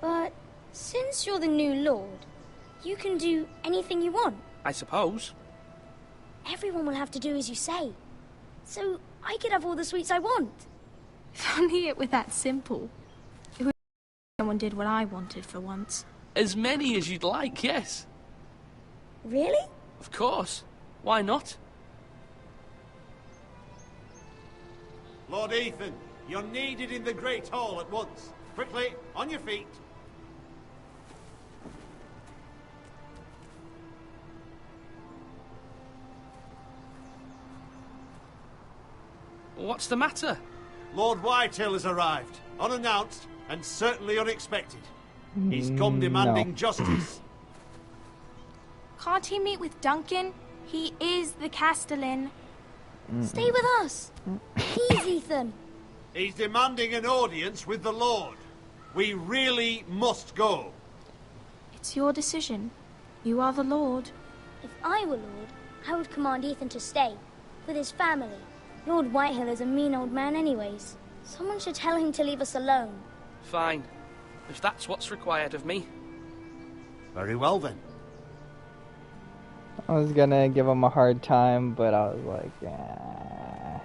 S12: But since you're the new lord, you can do anything you want.
S13: I suppose.
S12: everyone will have to do as you say. So I could have all the sweets I want.
S10: If only it were that simple. It would if someone did what I wanted for once.
S13: As many as you'd like, yes.
S12: Really?
S13: Of course. Why not?
S11: Lord Ethan, you're needed in the Great Hall at once. Quickly, on your feet.
S13: What's the matter?
S11: Lord Whitehill has arrived, unannounced and certainly unexpected. He's come demanding justice.
S10: Can't he meet with Duncan? He is the Castellan.
S12: Stay with us. Please, Ethan.
S11: He's demanding an audience with the Lord. We really must go.
S10: It's your decision. You are the Lord.
S12: If I were Lord, I would command Ethan to stay, with his family. Lord Whitehill is a mean old man anyways. Someone should tell him to leave us alone.
S13: Fine. If that's what's required of me.
S11: Very well then.
S1: I was gonna give him a hard time, but I was like, yeah.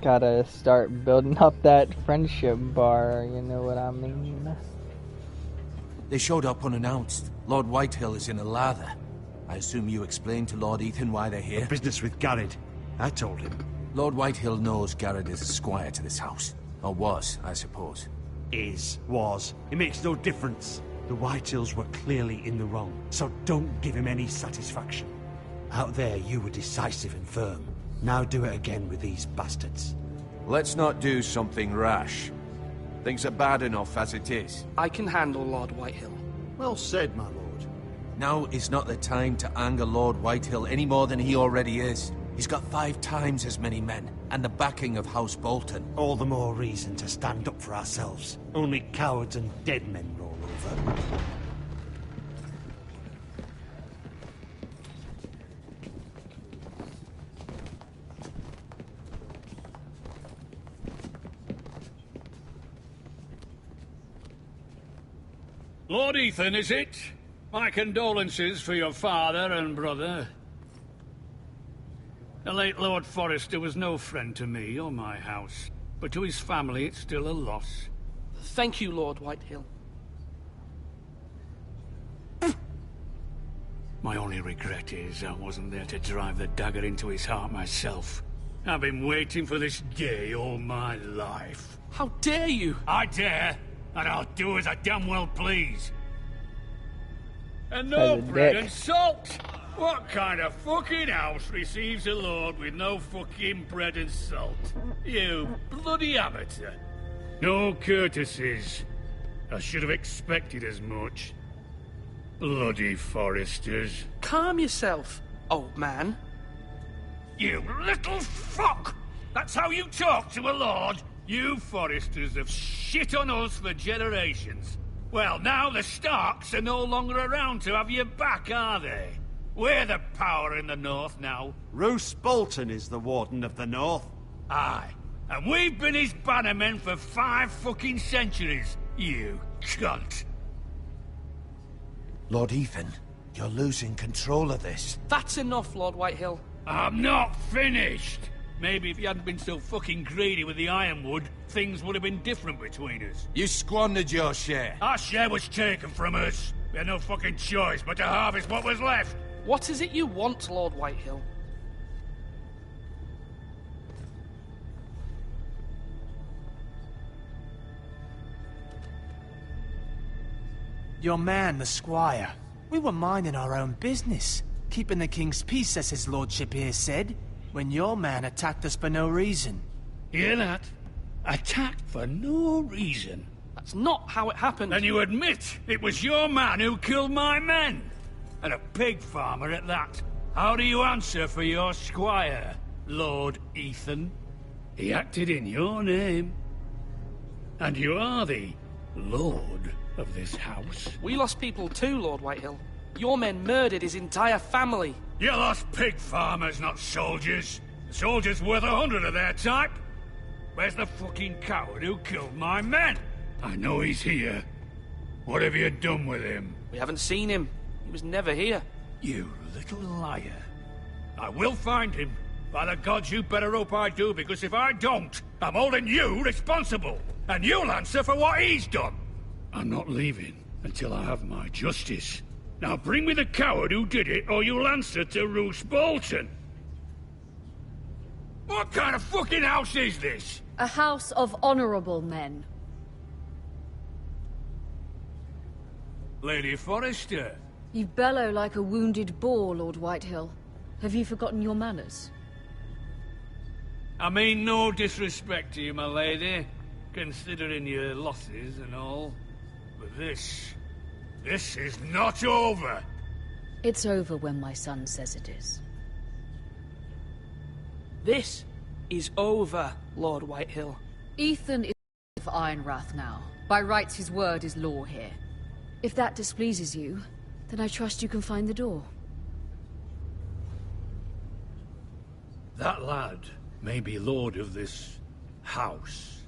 S1: Gotta start building up that friendship bar, you know what I mean?
S7: They showed up unannounced. Lord Whitehill is in a lather. I assume you explained to Lord Ethan why they're here?
S11: Business with Garrett. I told him.
S7: Lord Whitehill knows Garrett is a squire to this house. Or was, I suppose.
S11: Was. It makes no difference. The Whitehills were clearly in the wrong, so don't give him any satisfaction. Out there, you were decisive and firm. Now do it again with these bastards.
S6: Let's not do something rash. Things are bad enough as it is.
S13: I can handle Lord Whitehill.
S11: Well said, my lord.
S7: Now is not the time to anger Lord Whitehill any more than he already is. He's got 5 times as many men, and the backing of House Bolton.
S11: All the more reason to stand up for ourselves. Only cowards and dead men roll over.
S3: Lord Ethan, is it? My condolences for your father and brother. The late Lord Forrester was no friend to me or my house, but to his family it's still a loss.
S13: Thank you, Lord Whitehill.
S3: My only regret is I wasn't there to drive the dagger into his heart myself. I've been waiting for this day all my life.
S13: How dare you?
S3: I dare, and I'll do as I damn well please. And no bread and salt! What kind of fucking house receives a lord with no fucking bread and salt? You bloody amateur. No courtesies. I should have expected as much. Bloody Forresters.
S13: Calm yourself, old man.
S3: You little fuck! That's how you talk to a lord? You Forresters have shit on us for generations. Well, now the Starks are no longer around to have your back, are they? We're the power in the north now.
S11: Roose Bolton is the Warden of the North.
S3: Aye. And we've been his bannermen for 5 fucking centuries, you cunt.
S7: Lord Ethan, you're losing control of this.
S13: That's enough, Lord Whitehill.
S3: I'm not finished. Maybe if you hadn't been so fucking greedy with the ironwood, things would have been different between us.
S7: You squandered your share.
S3: Our share was taken from us. We had no fucking choice but to harvest what was left.
S13: What is it you want, Lord Whitehill?
S4: Your man, the squire. We were minding our own business. Keeping the king's peace, as his lordship here said, when your man attacked us for no reason.
S3: Hear that? Attacked for no reason.
S13: That's not how it happened.
S3: Then you admit it was your man who killed my men. And a pig farmer at that. How do you answer for your squire, Lord Ethan? He acted in your name. And you are the lord of this house.
S13: We lost people too, Lord Whitehill. Your men murdered his entire family.
S3: You lost pig farmers, not soldiers. The soldiers worth 100 of their type. Where's the fucking coward who killed my men? I know he's here. What have you done with him?
S13: We haven't seen him. He was never here.
S3: You little liar. I will find him. By the gods, you better hope I do, because if I don't, I'm holding you responsible. And you'll answer for what he's done. I'm not leaving until I have my justice. Now bring me the coward who did it, or you'll answer to Roose Bolton. What kind of fucking house is this?
S9: A house of honorable men.
S3: Lady Forrester.
S9: You bellow like a wounded boar, Lord Whitehill. Have you forgotten your manners?
S3: I mean no disrespect to you, my lady, considering your losses and all. But this is not over.
S9: It's over when my son says it is.
S13: This is over, Lord Whitehill.
S9: Ethan is of Ironrath now. By rights, his word is law here. If that displeases you, then I trust you can find the door.
S3: That lad may be lord of this house,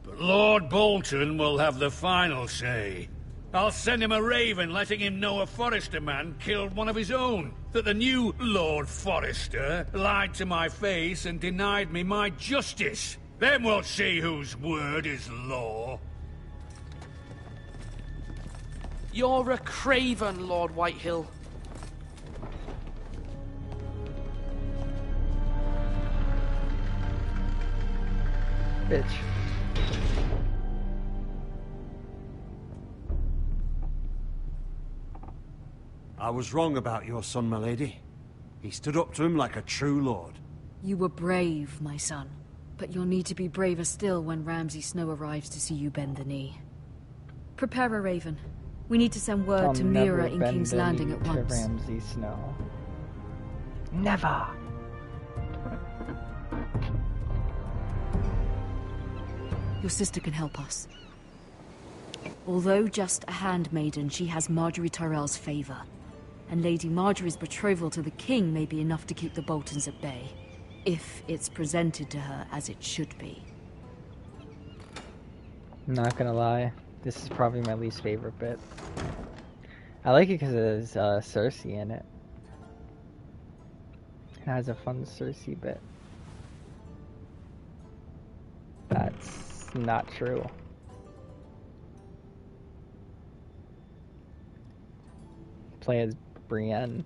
S3: but Lord Bolton will have the final say. I'll send him a raven letting him know a Forrester man killed one of his own. That the new Lord Forrester lied to my face and denied me my justice. Then we'll see whose word is law.
S13: You're a craven, Lord Whitehill.
S1: Bitch.
S11: I was wrong about your son, my lady. He stood up to him like a true lord.
S9: You were brave, my son. But you'll need to be braver still when Ramsay Snow arrives to see you bend the knee. Prepare a raven. We need to send word to Mira in King's Landing at once.
S1: Ramsay Snow. Never.
S9: Your sister can help us. Although just a handmaiden, she has Marjorie Tyrell's favor. And Lady Marjorie's betrothal to the king may be enough to keep the Boltons at bay. If it's presented to her as it should be.
S1: I'm not gonna lie. This is probably my least favorite bit. I like it because there's Cersei in it. It has a fun Cersei bit. That's not true. Play as Brienne.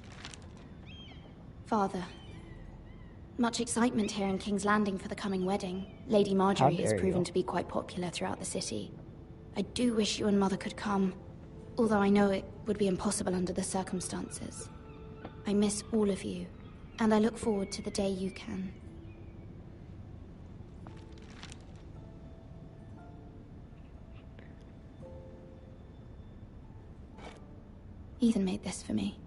S14: Father. Much excitement here in King's Landing for the coming wedding. Lady Marjorie has proven to be quite popular throughout the city. I do wish you and Mother could come, although I know it would be impossible under the circumstances. I miss all of you, and I look forward to the day you can. Ethan made this for me.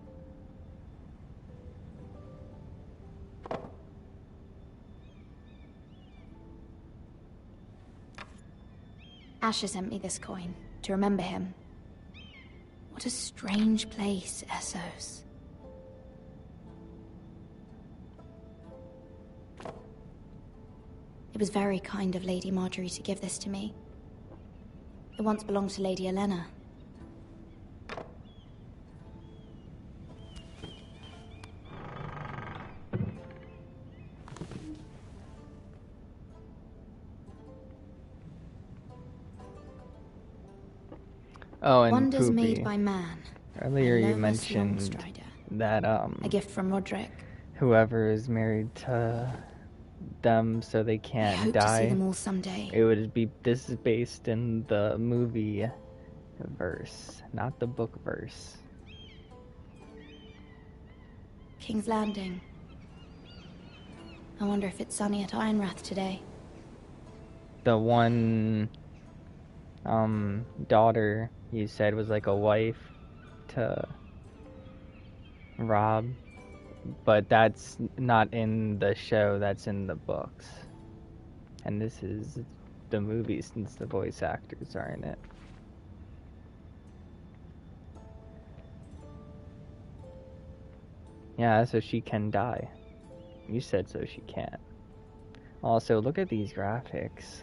S14: Asher sent me this coin, to remember him. What a strange place, Essos. It was very kind of Lady Marjorie to give this to me. It once belonged to Lady Olenna.
S1: Oh, and
S14: Wonders
S1: Poopy.
S14: made by man.
S1: Earlier you mentioned that
S14: a gift from Roderick.
S1: whoever is married to them so they
S14: I
S1: can't
S14: hope
S1: die.
S14: to see them all someday.
S1: It would be this is based in the movie verse, not the book verse.
S14: King's Landing. I wonder if it's sunny at Ironrath today.
S1: The one daughter you said was like a wife to Rob, but that's not in the show, that's in the books. And this is the movie since the voice actors are in it. Yeah, so she can die. You said so she can't. Also, look at these graphics.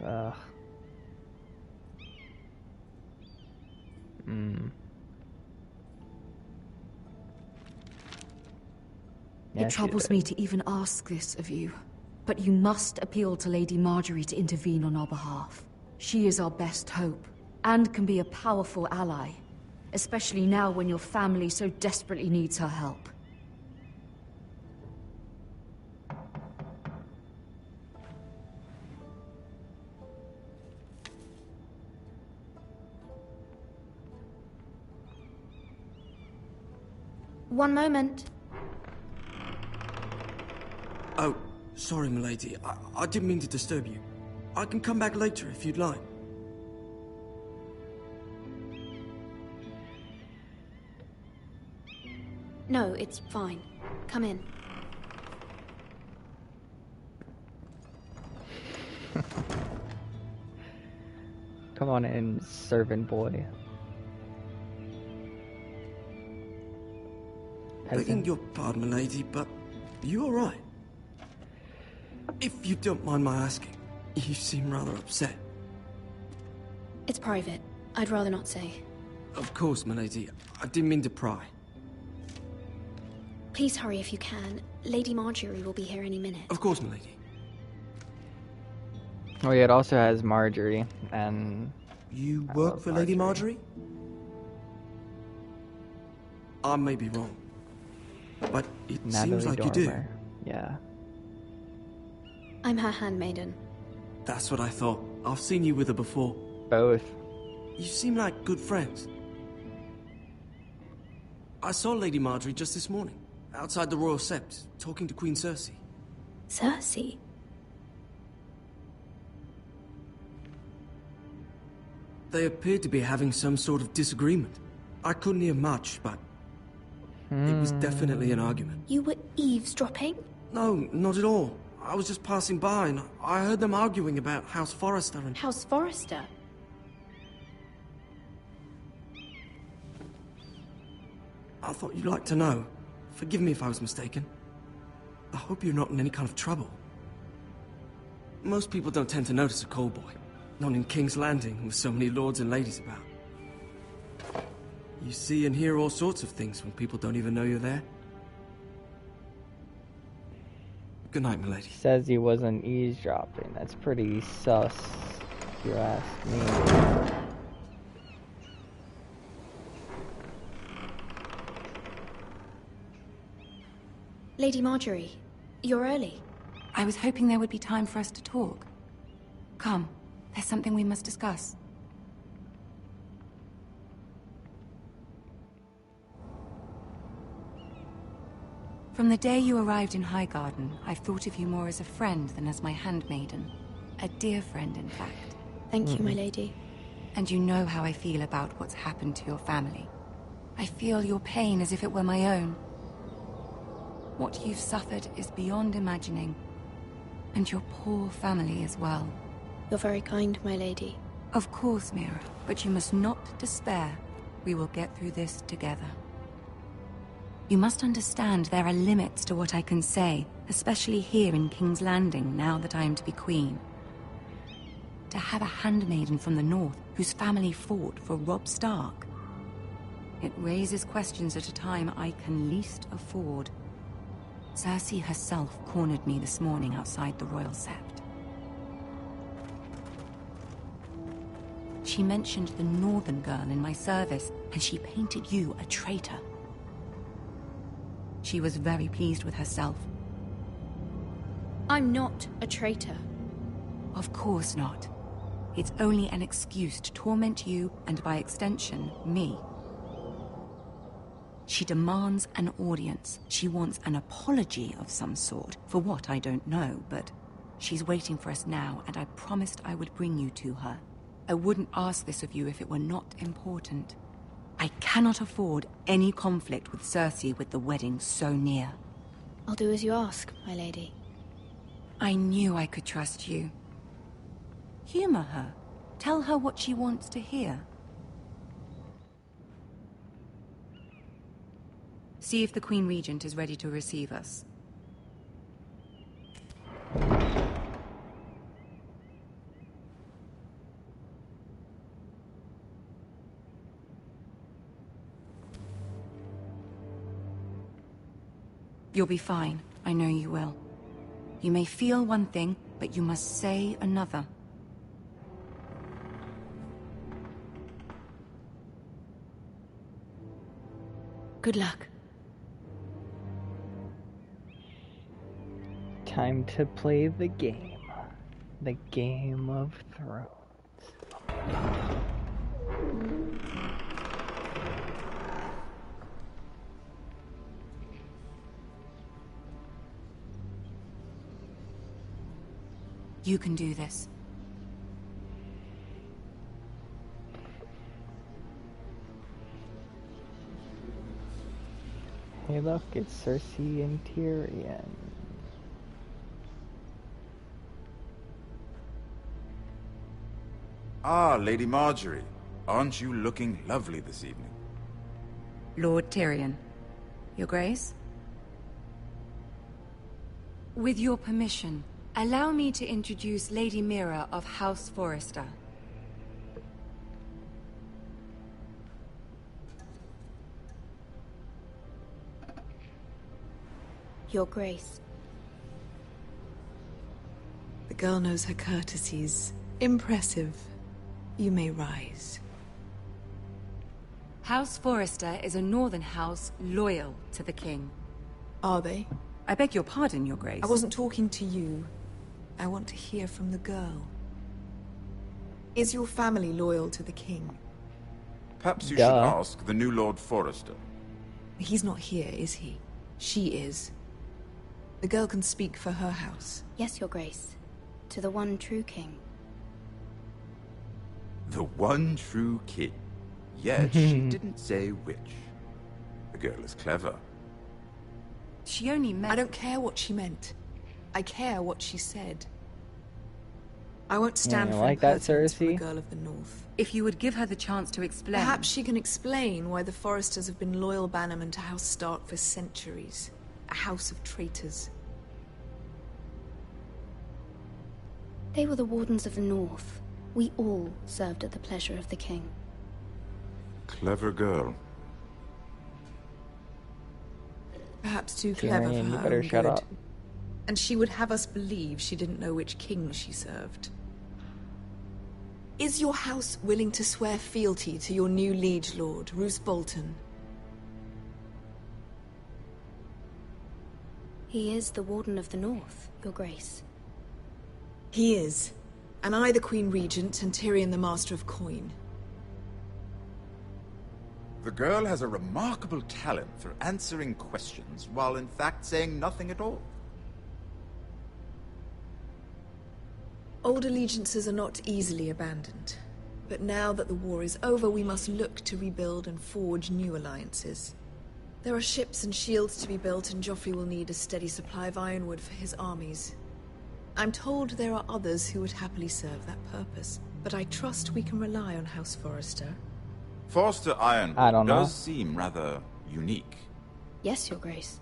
S1: Yeah,
S9: it troubles me to even ask this of you, but you must appeal to Lady Marjorie to intervene on our behalf. She is our best hope, and can be a powerful ally, especially now when your family so desperately needs her help.
S14: One moment.
S15: Oh, sorry, milady. I didn't mean to disturb you. I can come back later if you'd like.
S14: No, it's fine. Come in.
S1: Come on in, servant boy.
S15: Begging your pardon, milady, but you all right? If you don't mind my asking, you seem rather upset.
S14: It's private. I'd rather not say.
S15: Of course, milady. I didn't mean to pry.
S14: Please hurry if you can. Lady Marjorie will be here any minute.
S15: Of course, milady.
S1: Oh yeah, it also has Marjorie, and...
S15: You work for Lady Marjorie? I may be wrong, but it seems like you do.
S1: Yeah.
S14: I'm her handmaiden.
S15: That's what I thought. I've seen you with her before.
S1: Both.
S15: You seem like good friends. I saw Lady Marjorie just this morning, outside the Royal Sept, talking to Queen Cersei.
S14: Cersei?
S15: They appeared to be having some sort of disagreement. I couldn't hear much, but it was definitely an argument.
S14: You were eavesdropping?
S15: No, not at all. I was just passing by and I heard them arguing about House Forrester and...
S14: House Forrester?
S15: I thought you'd like to know. Forgive me if I was mistaken. I hope you're not in any kind of trouble. Most people don't tend to notice a call boy. Not in King's Landing, with so many lords and ladies about. You see and hear all sorts of things when people don't even know you're there. Good night, milady.
S1: Says he wasn't eavesdropping. That's pretty sus, if you ask me.
S14: Lady Marjorie, you're early.
S16: I was hoping there would be time for us to talk. Come. There's something we must discuss. From the day you arrived in Highgarden, I've thought of you more as a friend than as my handmaiden. A dear friend, in fact.
S14: Thank you, my lady.
S16: And you know how I feel about what's happened to your family. I feel your pain as if it were my own. What you've suffered is beyond imagining. And your poor family as well.
S14: You're very kind, my lady.
S16: Of course, Mira, but you must not despair. We will get through this together. You must understand there are limits to what I can say, especially here in King's Landing, now that I am to be queen. To have a handmaiden from the north whose family fought for Robb Stark. It raises questions at a time I can least afford. Cersei herself cornered me this morning outside the Royal Sept. She mentioned the northern girl in my service, and she painted you a traitor. She was very pleased with herself.
S14: I'm not a traitor.
S16: Of course not. It's only an excuse to torment you, and by extension, me. She demands an audience. She wants an apology of some sort. For what, I don't know, but she's waiting for us now, and I promised I would bring you to her. I wouldn't ask this of you if it were not important. I cannot afford any conflict with Cersei with the wedding so near.
S14: I'll do as you ask, my lady.
S16: I knew I could trust you. Humor her. Tell her what she wants to hear. See if the Queen Regent is ready to receive us. You'll be fine. I know you will. You may feel one thing, but you must say another.
S9: Good luck.
S1: Time to play the game. The Game of Thrones.
S16: You can do this.
S1: Hey look, it's Cersei and Tyrion.
S17: Ah, Lady Marjorie. Aren't you looking lovely this evening?
S16: Lord Tyrion. Your Grace? With your permission, allow me to introduce Lady Mira of House Forrester.
S14: Your Grace.
S18: The girl knows her courtesies. Impressive. You may rise.
S16: House Forrester is a northern house loyal to the king.
S18: Are they?
S16: I beg your pardon, Your Grace.
S18: I wasn't talking to you. I want to hear from the girl. Is your family loyal to the king?
S17: Perhaps you should ask the new Lord Forrester.
S18: He's not here, is he? She is. The girl can speak for her house.
S14: Yes, Your Grace. To the one true king.
S17: The one true king. Yet she didn't say which. The girl is clever.
S16: She only meant...
S18: I don't care what she meant. I care what she said. I won't stand for impertinence from a girl of the North.
S16: If you would give her the chance to explain...
S18: Perhaps she can explain why the Forresters have been loyal bannermen to House Stark for centuries. A house of traitors.
S14: They were the Wardens of the North. We all served at the pleasure of the king.
S17: Clever girl.
S18: Perhaps too clever for her
S1: you better
S18: own
S1: shut
S18: good.
S1: up.
S18: And she would have us believe she didn't know which king she served. Is your house willing to swear fealty to your new liege lord, Roose Bolton?
S14: He is the Warden of the North, Your Grace.
S18: He is. And I the Queen Regent and Tyrion the Master of Coin.
S17: The girl has a remarkable talent for answering questions while in fact saying nothing at all.
S18: Old allegiances are not easily abandoned. But now that the war is over, we must look to rebuild and forge new alliances. There are ships and shields to be built, and Joffrey will need a steady supply of ironwood for his armies. I'm told there are others who would happily serve that purpose, but I trust we can rely on House Forrester.
S17: Forster Ironwood does seem rather unique.
S14: Yes, Your Grace.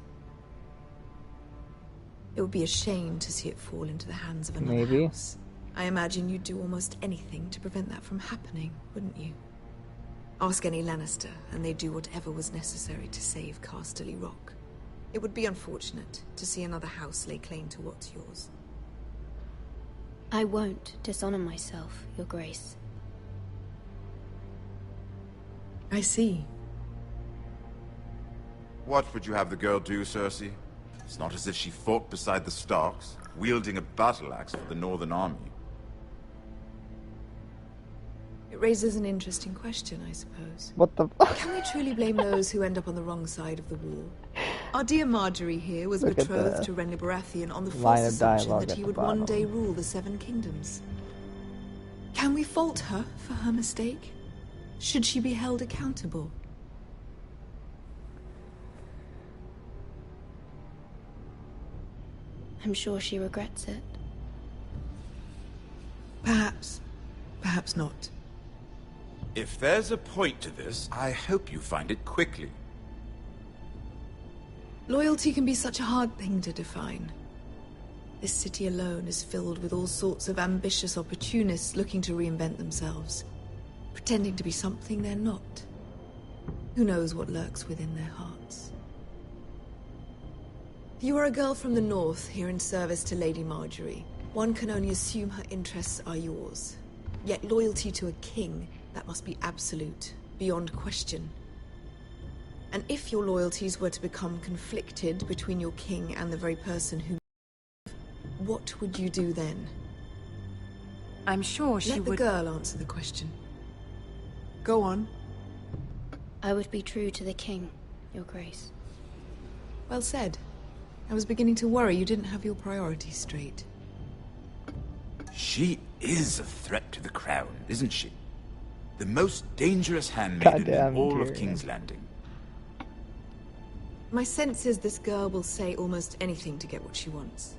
S18: It would be a shame to see it fall into the hands of another house. I imagine you'd do almost anything to prevent that from happening, wouldn't you? Ask any Lannister, and they'd do whatever was necessary to save Casterly Rock. It would be unfortunate to see another house lay claim to what's yours.
S14: I won't dishonor myself, Your Grace.
S18: I see.
S17: What would you have the girl do, Cersei? It's not as if she fought beside the Starks, wielding a battle axe for the Northern Army.
S18: It raises an interesting question, I suppose.
S1: What the
S18: Can we truly blame those who end up on the wrong side of the war? Our dear Marjorie here was betrothed to Renly Baratheon on the false assumption that he would one day rule the Seven Kingdoms. Can we fault her for her mistake? Should she be held accountable?
S14: I'm sure she regrets it.
S18: Perhaps. Perhaps not.
S17: If there's a point to this, I hope you find it quickly.
S18: Loyalty can be such a hard thing to define. This city alone is filled with all sorts of ambitious opportunists looking to reinvent themselves, pretending to be something they're not. Who knows what lurks within their hearts? You are a girl from the north, here in service to Lady Marjorie. One can only assume her interests are yours. Yet loyalty to a king, that must be absolute, beyond question. And if your loyalties were to become conflicted between your king and the very person who... what would you do then?
S16: I'm sure she would...
S18: Let the girl answer the question. Go on.
S14: I would be true to the king, Your Grace.
S18: Well said. I was beginning to worry you didn't have your priorities straight.
S17: She is a threat to the crown, isn't she? The most dangerous handmaiden in all of King's Landing.
S18: My sense is this girl will say almost anything to get what she wants.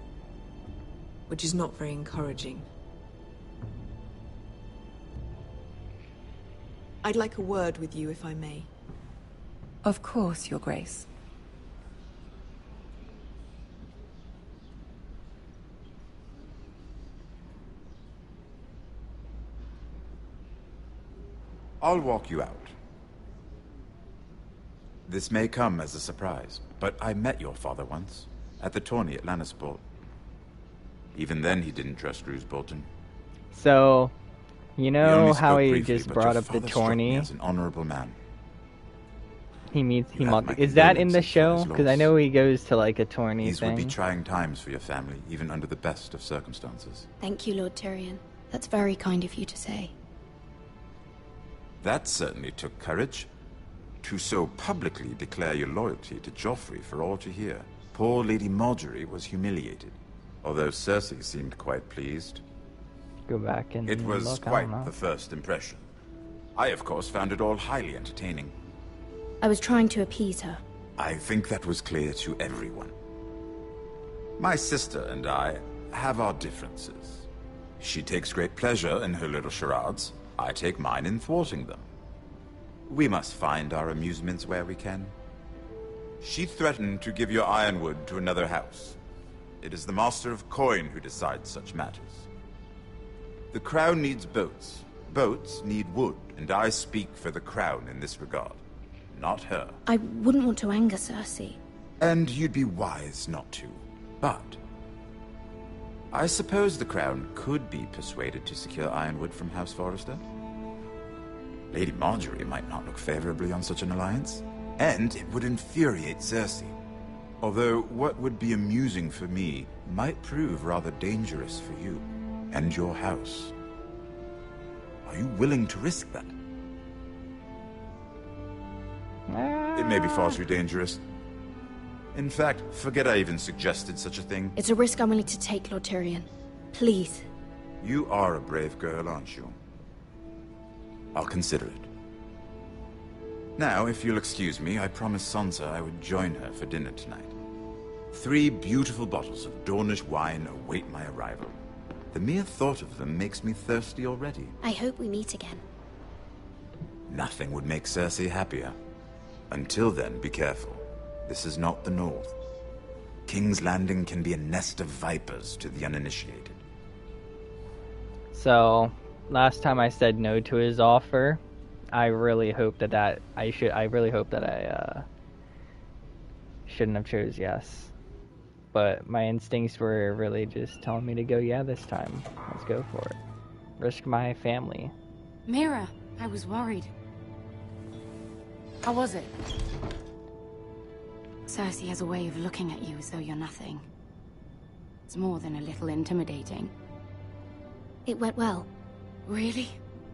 S18: Which is not very encouraging. I'd like a word with you, if I may.
S16: Of course, Your Grace.
S17: I'll walk you out. This may come as a surprise, but I met your father once, at the tourney at Lannisport. Even then he didn't trust Roose Bolton.
S1: So, you know how he
S17: briefly,
S1: just brought up the tourney?
S17: As an honorable man.
S1: Is that in the show? Because I know he goes to like a tourney
S17: These
S1: thing.
S17: would be trying times for your family, even under the best of circumstances.
S14: Thank you, Lord Tyrion. That's very kind of you to say.
S17: That certainly took courage. To so publicly declare your loyalty to Joffrey for all to hear. Poor Lady Marjorie was humiliated, although Cersei seemed quite pleased.
S1: Go back and
S17: It was
S1: look,
S17: quite the first impression. I, of course, found it all highly entertaining.
S14: I was trying to appease her.
S17: I think that was clear to everyone. My sister and I have our differences. She takes great pleasure in her little charades. I take mine in thwarting them. We must find our amusements where we can. She threatened to give your ironwood to another house. It is the Master of Coin who decides such matters. The Crown needs boats. Boats need wood, and I speak for the Crown in this regard. Not her.
S14: I wouldn't want to anger Cersei.
S17: And you'd be wise not to. But I suppose the Crown could be persuaded to secure ironwood from House Forrester. Lady Marjorie might not look favorably on such an alliance, and it would infuriate Cersei. Although what would be amusing for me might prove rather dangerous for you and your house. Are you willing to risk that? It may be far too dangerous. In fact, forget I even suggested such a thing.
S14: It's a risk I'm willing to take, Lord Tyrion. Please.
S17: You are a brave girl, aren't you? I'll consider it. Now, if you'll excuse me, I promised Sansa I would join her for dinner tonight. 3 beautiful bottles of Dornish wine await my arrival. The mere thought of them makes me thirsty already.
S14: I hope we meet again.
S17: Nothing would make Cersei happier. Until then, be careful. This is not the North. King's Landing can be a nest of vipers to the uninitiated.
S1: So, last time I said no to his offer, I really hope that I shouldn't have chose yes. But my instincts were really just telling me to go yeah this time. Let's go for it. Risk my family.
S16: Mira, I was worried. How was it? Cersei has a way of looking at you as though you're nothing. It's more than a little intimidating.
S14: It went well.
S16: Really?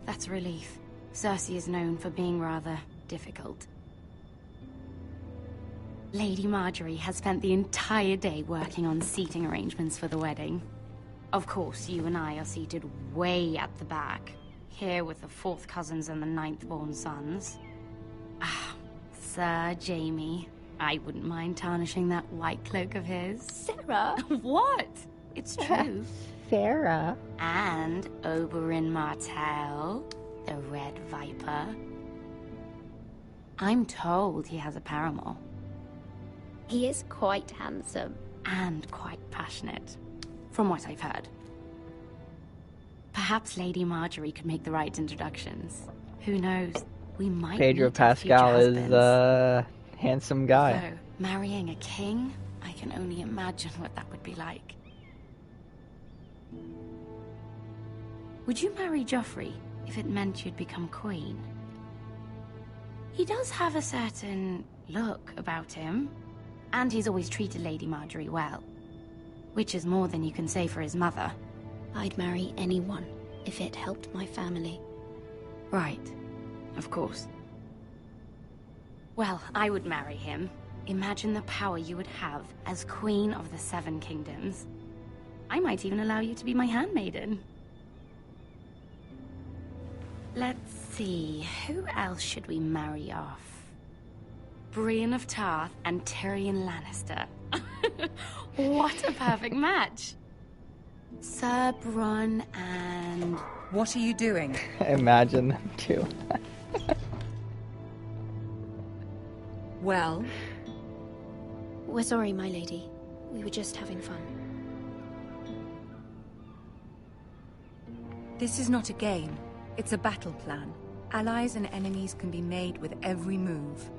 S16: That's a relief. Cersei is known for being rather difficult. Lady Marjorie has spent the entire day working on seating arrangements for the wedding. Of course, you and I are seated way at the back, here with the 4th cousins and the 9th-born sons. Ah, Sir Jaime. I wouldn't mind tarnishing that white cloak of his.
S14: Sarah!
S16: What? It's true.
S1: Sarah.
S16: And Oberyn Martell, the Red Viper. I'm told he has a paramour.
S14: He is quite handsome.
S16: And quite passionate, from what I've heard. Perhaps Lady Marjorie could make the right introductions. Who knows? We might
S1: Pedro
S16: meet our future
S1: Pascal is
S16: husbands.
S1: a handsome guy.
S16: So, marrying a king?
S14: I can only imagine what that would be like. Would you marry Joffrey if it meant you'd become queen? He does have a certain look about him, and he's always treated Lady Marjorie well, which is more than you can say for his mother. I'd marry anyone if it helped my family. Right, of course. Well, I would marry him. Imagine the power you would have as Queen of the Seven Kingdoms. I might even allow you to be my handmaiden. Let's see, who else should we marry off? Brienne of Tarth and Tyrion Lannister. What a perfect match! Sir Bronn and...
S16: What are you doing?
S1: Imagine them too.
S16: Well?
S14: We're sorry, my lady. We were just having fun.
S16: This is not a game. It's a battle plan. Allies and enemies can be made with every move.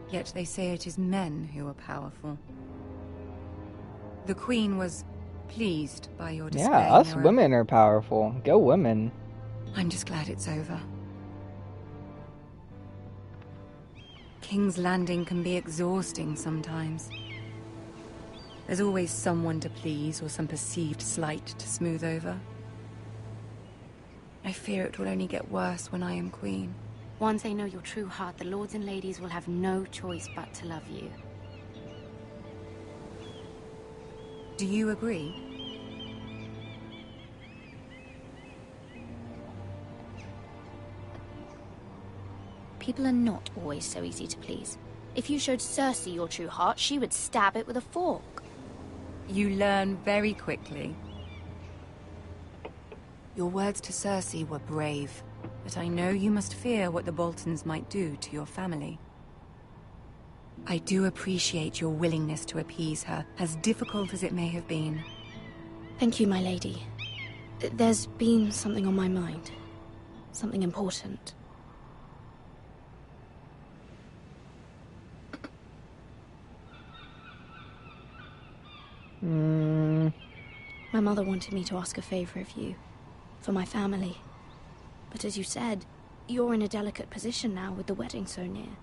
S16: Yet they say it is men who are powerful. The Queen was pleased by your display.
S1: Yeah, us women are powerful. Go women.
S16: I'm just glad it's over. King's Landing can be exhausting sometimes. There's always someone to please or some perceived slight to smooth over. I fear it will only get worse when I am queen.
S14: Once they know your true heart, the lords and ladies will have no choice but to love you.
S16: Do you agree?
S14: People are not always so easy to please. If you showed Cersei your true heart, she would stab it with a fork.
S16: You learn very quickly. Your words to Cersei were brave, but I know you must fear what the Boltons might do to your family. I do appreciate your willingness to appease her, as difficult as it may have been.
S14: Thank you, my lady. There's been something on my mind. Something important. My mother wanted me to ask a favor of you. For my family. But as you said, you're in a delicate position now with the wedding so near.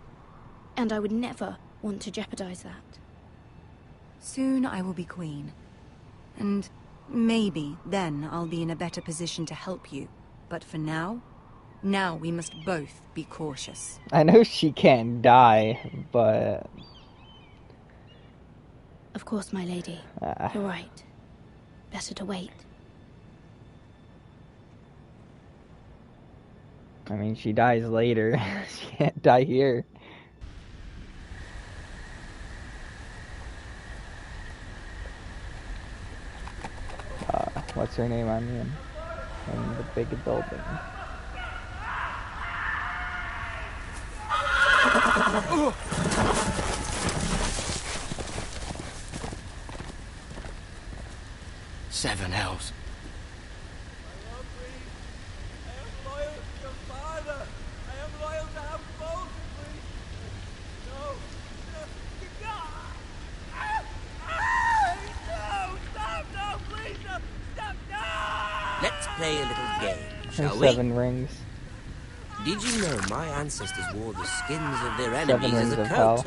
S14: And I would never want to jeopardize that.
S16: Soon I will be queen. And maybe then I'll be in a better position to help you. But for now we must both be cautious.
S1: I know she can't die, but...
S14: Of course, my lady. You're right. Better to wait.
S1: I mean, she dies later. She can't die here. What's her name on me in the big building?
S5: Seven hells.
S19: Let's play a little game, shall we?
S1: 7 rings.
S19: Did you know my ancestors wore the skins of their
S1: 7
S19: enemies
S1: rings
S19: as a
S1: of
S19: coat?
S1: hell.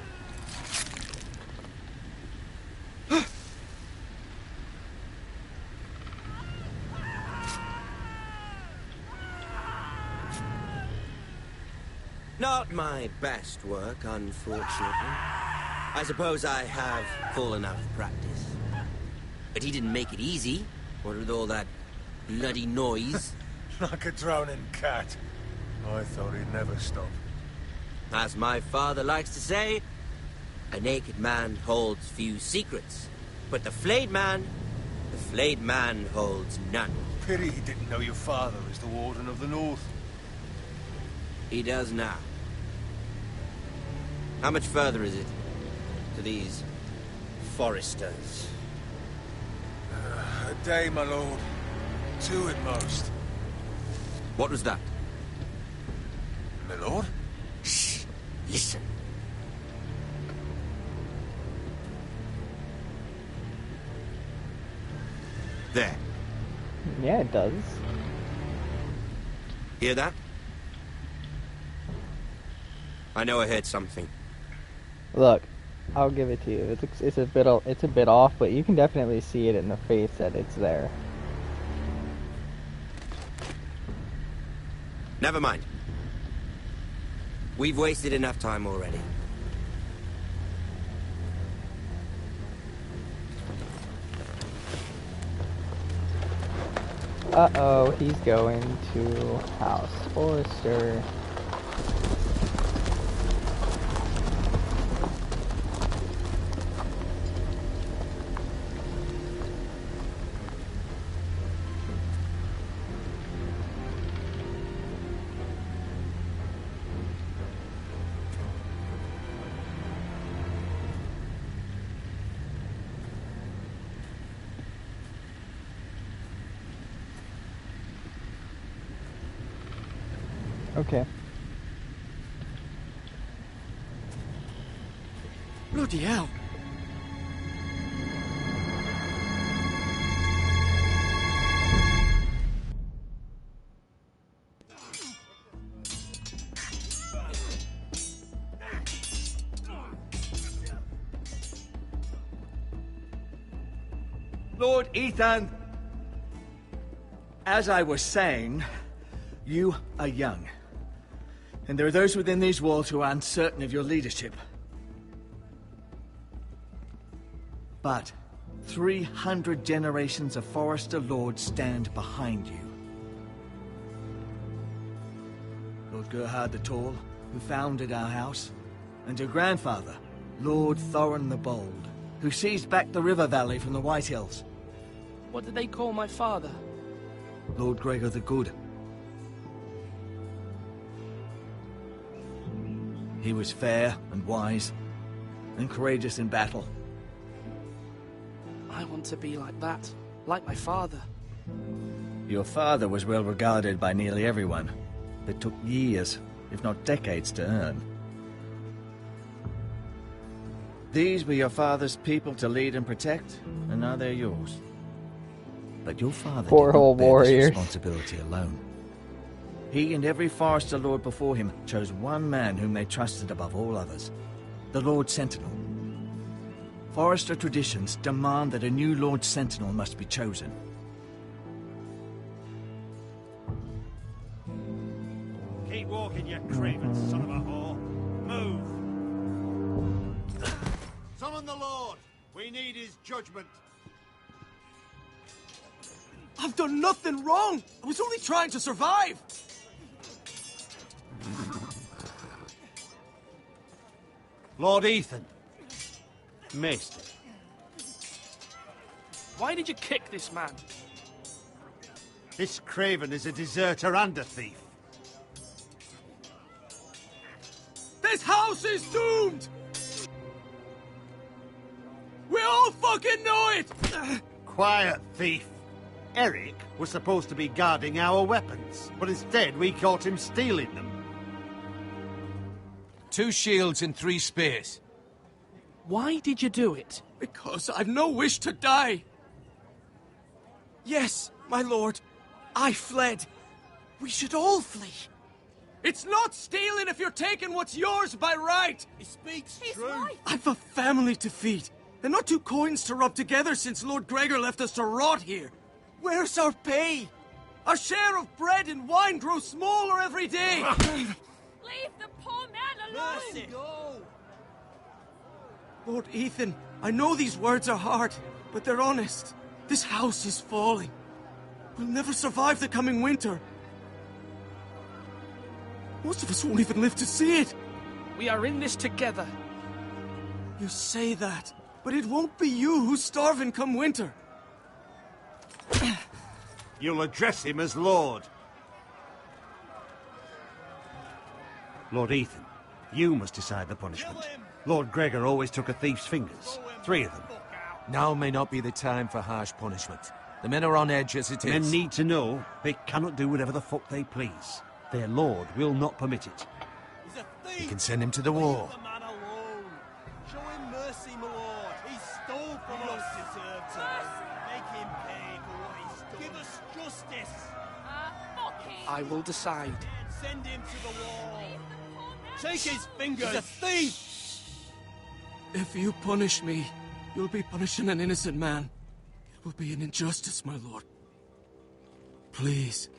S19: Not my best work, unfortunately. I suppose I have fallen out of practice. But he didn't make it easy, what with all that bloody noise.
S7: Like a drowning cat. I thought he'd never stop.
S19: As my father likes to say, a naked man holds few secrets. But the flayed man holds none.
S7: Pity he didn't know your father is the Warden of the North.
S19: He does now. How much further is it to these foresters?
S7: A day, my lord. 2 at most.
S19: What was that?
S7: My lord?
S19: Shh! Listen. There.
S1: Yeah, it does.
S19: Hear that? I know I heard something.
S1: Look, I'll give it to you. It's a bit off, but you can definitely see it in the face that it's there.
S19: Never mind. We've wasted enough time already.
S1: Uh-oh, he's going to House Forrester. Okay.
S15: Bloody hell.
S8: Lord Ethan! As I was saying, you are young. And there are those within these walls who are uncertain of your leadership. But 300 generations of Forrester Lords stand behind you. Lord Gerhard the Tall, who founded our house, and your grandfather, Lord Thorin the Bold, who seized back the river valley from the White Hills.
S13: What did they call my father?
S8: Lord Gregor the Good. He was fair and wise, and courageous in battle.
S13: I want to be like that, like my father.
S8: Your father was well regarded by nearly everyone, but took years, if not decades, to earn. These were your father's people to lead and protect, and now they're yours. But your father
S1: Poor
S8: did not
S1: old
S8: bear
S1: warriors.
S8: this responsibility alone. He and every Forrester Lord before him chose one man whom they trusted above all others, the Lord Sentinel. Forrester traditions demand that a new Lord Sentinel must be chosen.
S11: Keep walking, you craven son of a whore. Move! Summon the Lord! We need his judgment.
S15: I've done nothing wrong! I was only trying to survive!
S11: Lord Ethan. Missed.
S13: Why did you kick this man?
S11: This craven is a deserter and a thief.
S15: This house is doomed! We all fucking know it!
S11: Quiet, thief. Eric was supposed to be guarding our weapons, but instead we caught him stealing them.
S7: 2 shields and 3 spears.
S13: Why did you do it?
S15: Because I've no wish to die. Yes, my lord. I fled. We should all flee. It's not stealing if you're taking what's yours by right.
S11: He speaks true.
S15: I've a family to feed, and not 2 coins to rub together since Lord Gregor left us to rot here. Where's our pay? Our share of bread and wine grows smaller every day.
S10: Leave the poor man alone!
S11: Mercy. Go.
S15: Lord Ethan, I know these words are hard, but they're honest. This house is falling. We'll never survive the coming winter. Most of us won't even live to see it.
S13: We are in this together.
S15: You say that, but it won't be you who's starving come winter.
S11: You'll address him as Lord. Lord Ethan, you must decide the punishment. Lord Gregor always took a thief's fingers. 3 of them.
S7: Now may not be the time for harsh punishment. The men are on edge as it is.
S11: Men need to know they cannot do whatever the fuck they please. Their lord will not permit it.
S7: You can send him to the war.
S2: Leave the man alone. Show him mercy, my lord. He stole from us. Deserved to. Make him pay for what
S13: I will decide.
S7: Send him to the wall. Take his fingers. He's a thief.
S15: If you punish me, you'll be punishing an innocent man. It will be an injustice, my lord. Please,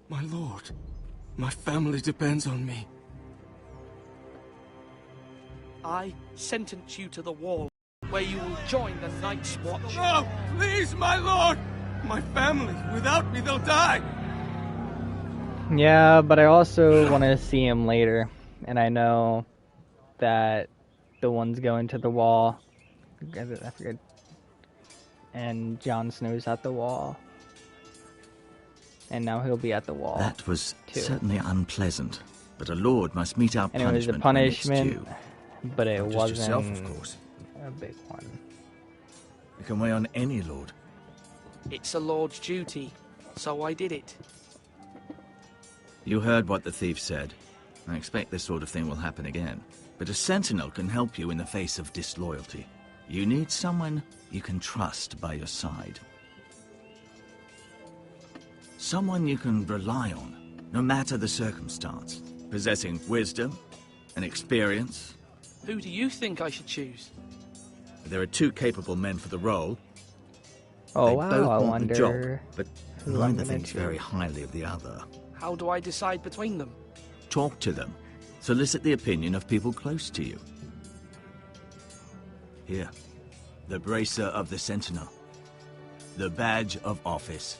S15: my lord. My family depends on me.
S13: I sentence you to the wall, where you will join the Night's Watch.
S15: No, please, my lord! My family, without me, they'll die!
S1: Yeah, but I also want to see him later, and I know that the ones going to the wall, I forget, and Jon Snow's at the wall, and now he'll be at the wall.
S8: That was
S1: too.
S8: Certainly unpleasant, but a lord must mete out
S1: and it was a punishment, but it wasn't
S8: yourself, of course.
S1: A big one.
S8: You can weigh on any lord.
S13: It's a lord's duty, so I did it.
S8: You heard what the thief said. I expect this sort of thing will happen again. But a sentinel can help you in the face of disloyalty. You need someone you can trust by your side. Someone you can rely on, no matter the circumstance. Possessing wisdom and experience.
S13: Who do you think I should choose?
S8: There are two capable men for the role.
S1: Oh,
S8: they
S1: wow,
S8: both
S1: I
S8: want
S1: wonder
S8: the job, but
S1: who I'm
S8: neither
S1: gonna
S8: thinks very highly of the other.
S13: How do I decide between them?
S8: Talk to them. Solicit the opinion of people close to you. Here, the bracer of the Sentinel. The badge of office.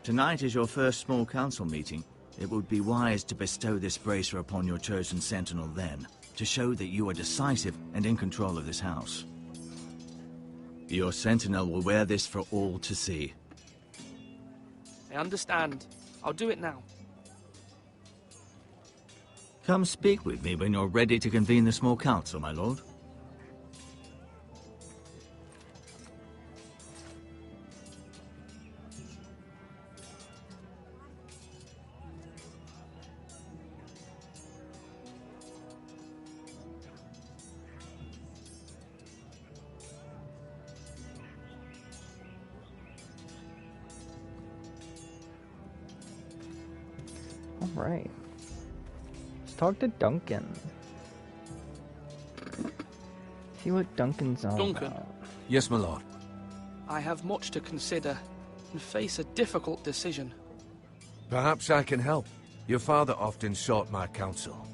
S8: Tonight is your first small council meeting. It would be wise to bestow this bracer upon your chosen Sentinel then, to show that you are decisive and in control of this house. Your Sentinel will wear this for all to see.
S13: I understand. I'll do it now.
S8: Come speak with me when you're ready to convene the small council, my lord.
S1: All right. Let's talk to Duncan. See what Duncan's all
S13: Duncan.
S1: about.
S15: Yes, my lord.
S13: I have much to consider and face a difficult decision.
S7: Perhaps I can help. Your father often sought my counsel.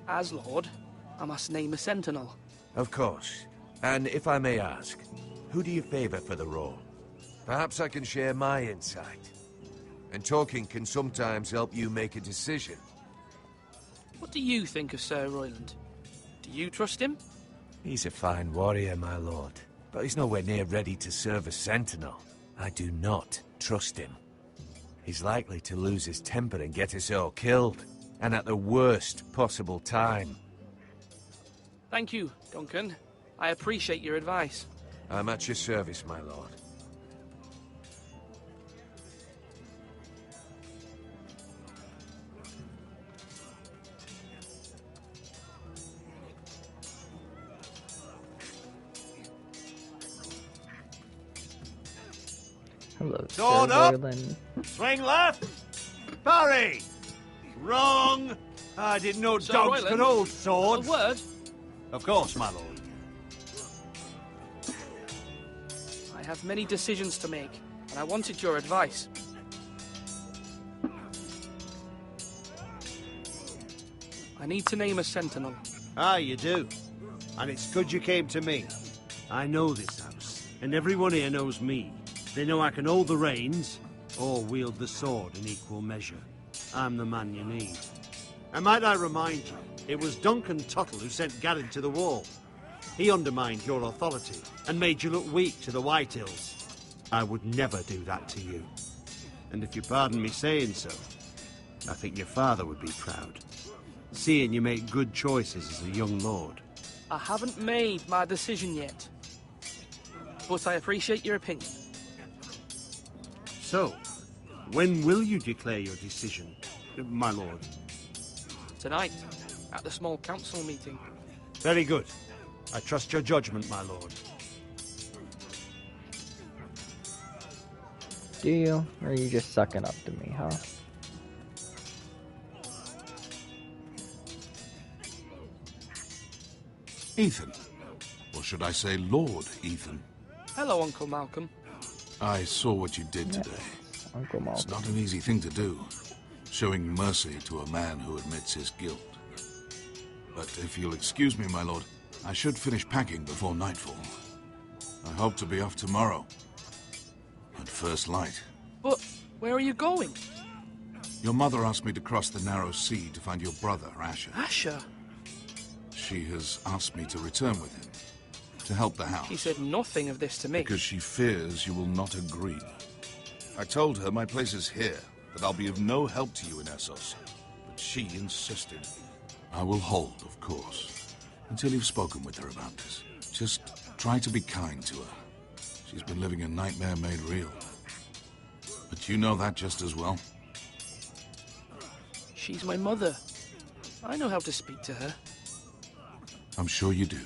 S13: As Lord, I must name a sentinel.
S7: Of course. And if I may ask, who do you favor for the role? Perhaps I can share my insight. And talking can sometimes help you make a decision.
S13: What do you think of Sir Royland? Do you trust him?
S7: He's a fine warrior, my lord. But he's nowhere near ready to serve as sentinel. I do not trust him. He's likely to lose his temper and get us all killed. And at the worst possible time.
S13: Thank you, Duncan. I appreciate your advice.
S7: I'm at your service, my lord.
S1: Hello,
S11: Sword
S1: Sir
S11: up!
S1: Royland.
S11: Swing left! Parry! Wrong! I didn't know
S13: Sir
S11: dogs
S13: Royland,
S11: could hold swords.
S13: A word?
S11: Of course, my lord.
S13: I have many decisions to make, and I wanted your advice. I need to name a sentinel.
S11: Ah, you do. And it's good you came to me. I know this house, and everyone here knows me. They know I can hold the reins, or wield the sword in equal measure. I'm the man you need. And might I remind you, it was Duncan Tuttle who sent Garrett to the wall. He undermined your authority, and made you look weak to the White Hills. I would never do that to you. And if you pardon me saying so, I think your father would be proud. Seeing you make good choices as a young lord.
S13: I haven't made my decision yet, but I appreciate your opinion.
S11: So, when will you declare your decision, my lord?
S13: Tonight, at the small council meeting.
S11: Very good. I trust your judgment, my lord.
S1: Do you? Or are you just sucking up to me, huh?
S6: Ethan. Or should I say Lord Ethan?
S13: Hello, Uncle Malcolm.
S6: I saw what you did today.
S1: Uncle Malcolm.
S6: It's not an easy thing to do, showing mercy to a man who admits his guilt. But if you'll excuse me, my lord, I should finish packing before nightfall. I hope to be off tomorrow. At first light.
S13: But where are you going?
S6: Your mother asked me to cross the narrow sea to find your brother, Asher.
S13: Asher?
S6: She has asked me to return with him, to help the house.
S13: He said nothing of this to me.
S6: Because she fears you will not agree. I told her my place is here, that I'll be of no help to you in Essos. But she insisted. I will hold, of course, until you've spoken with her about this. Just try to be kind to her. She's been living a nightmare made real. But you know that just as well.
S13: She's my mother. I know how to speak to her.
S6: I'm sure you do.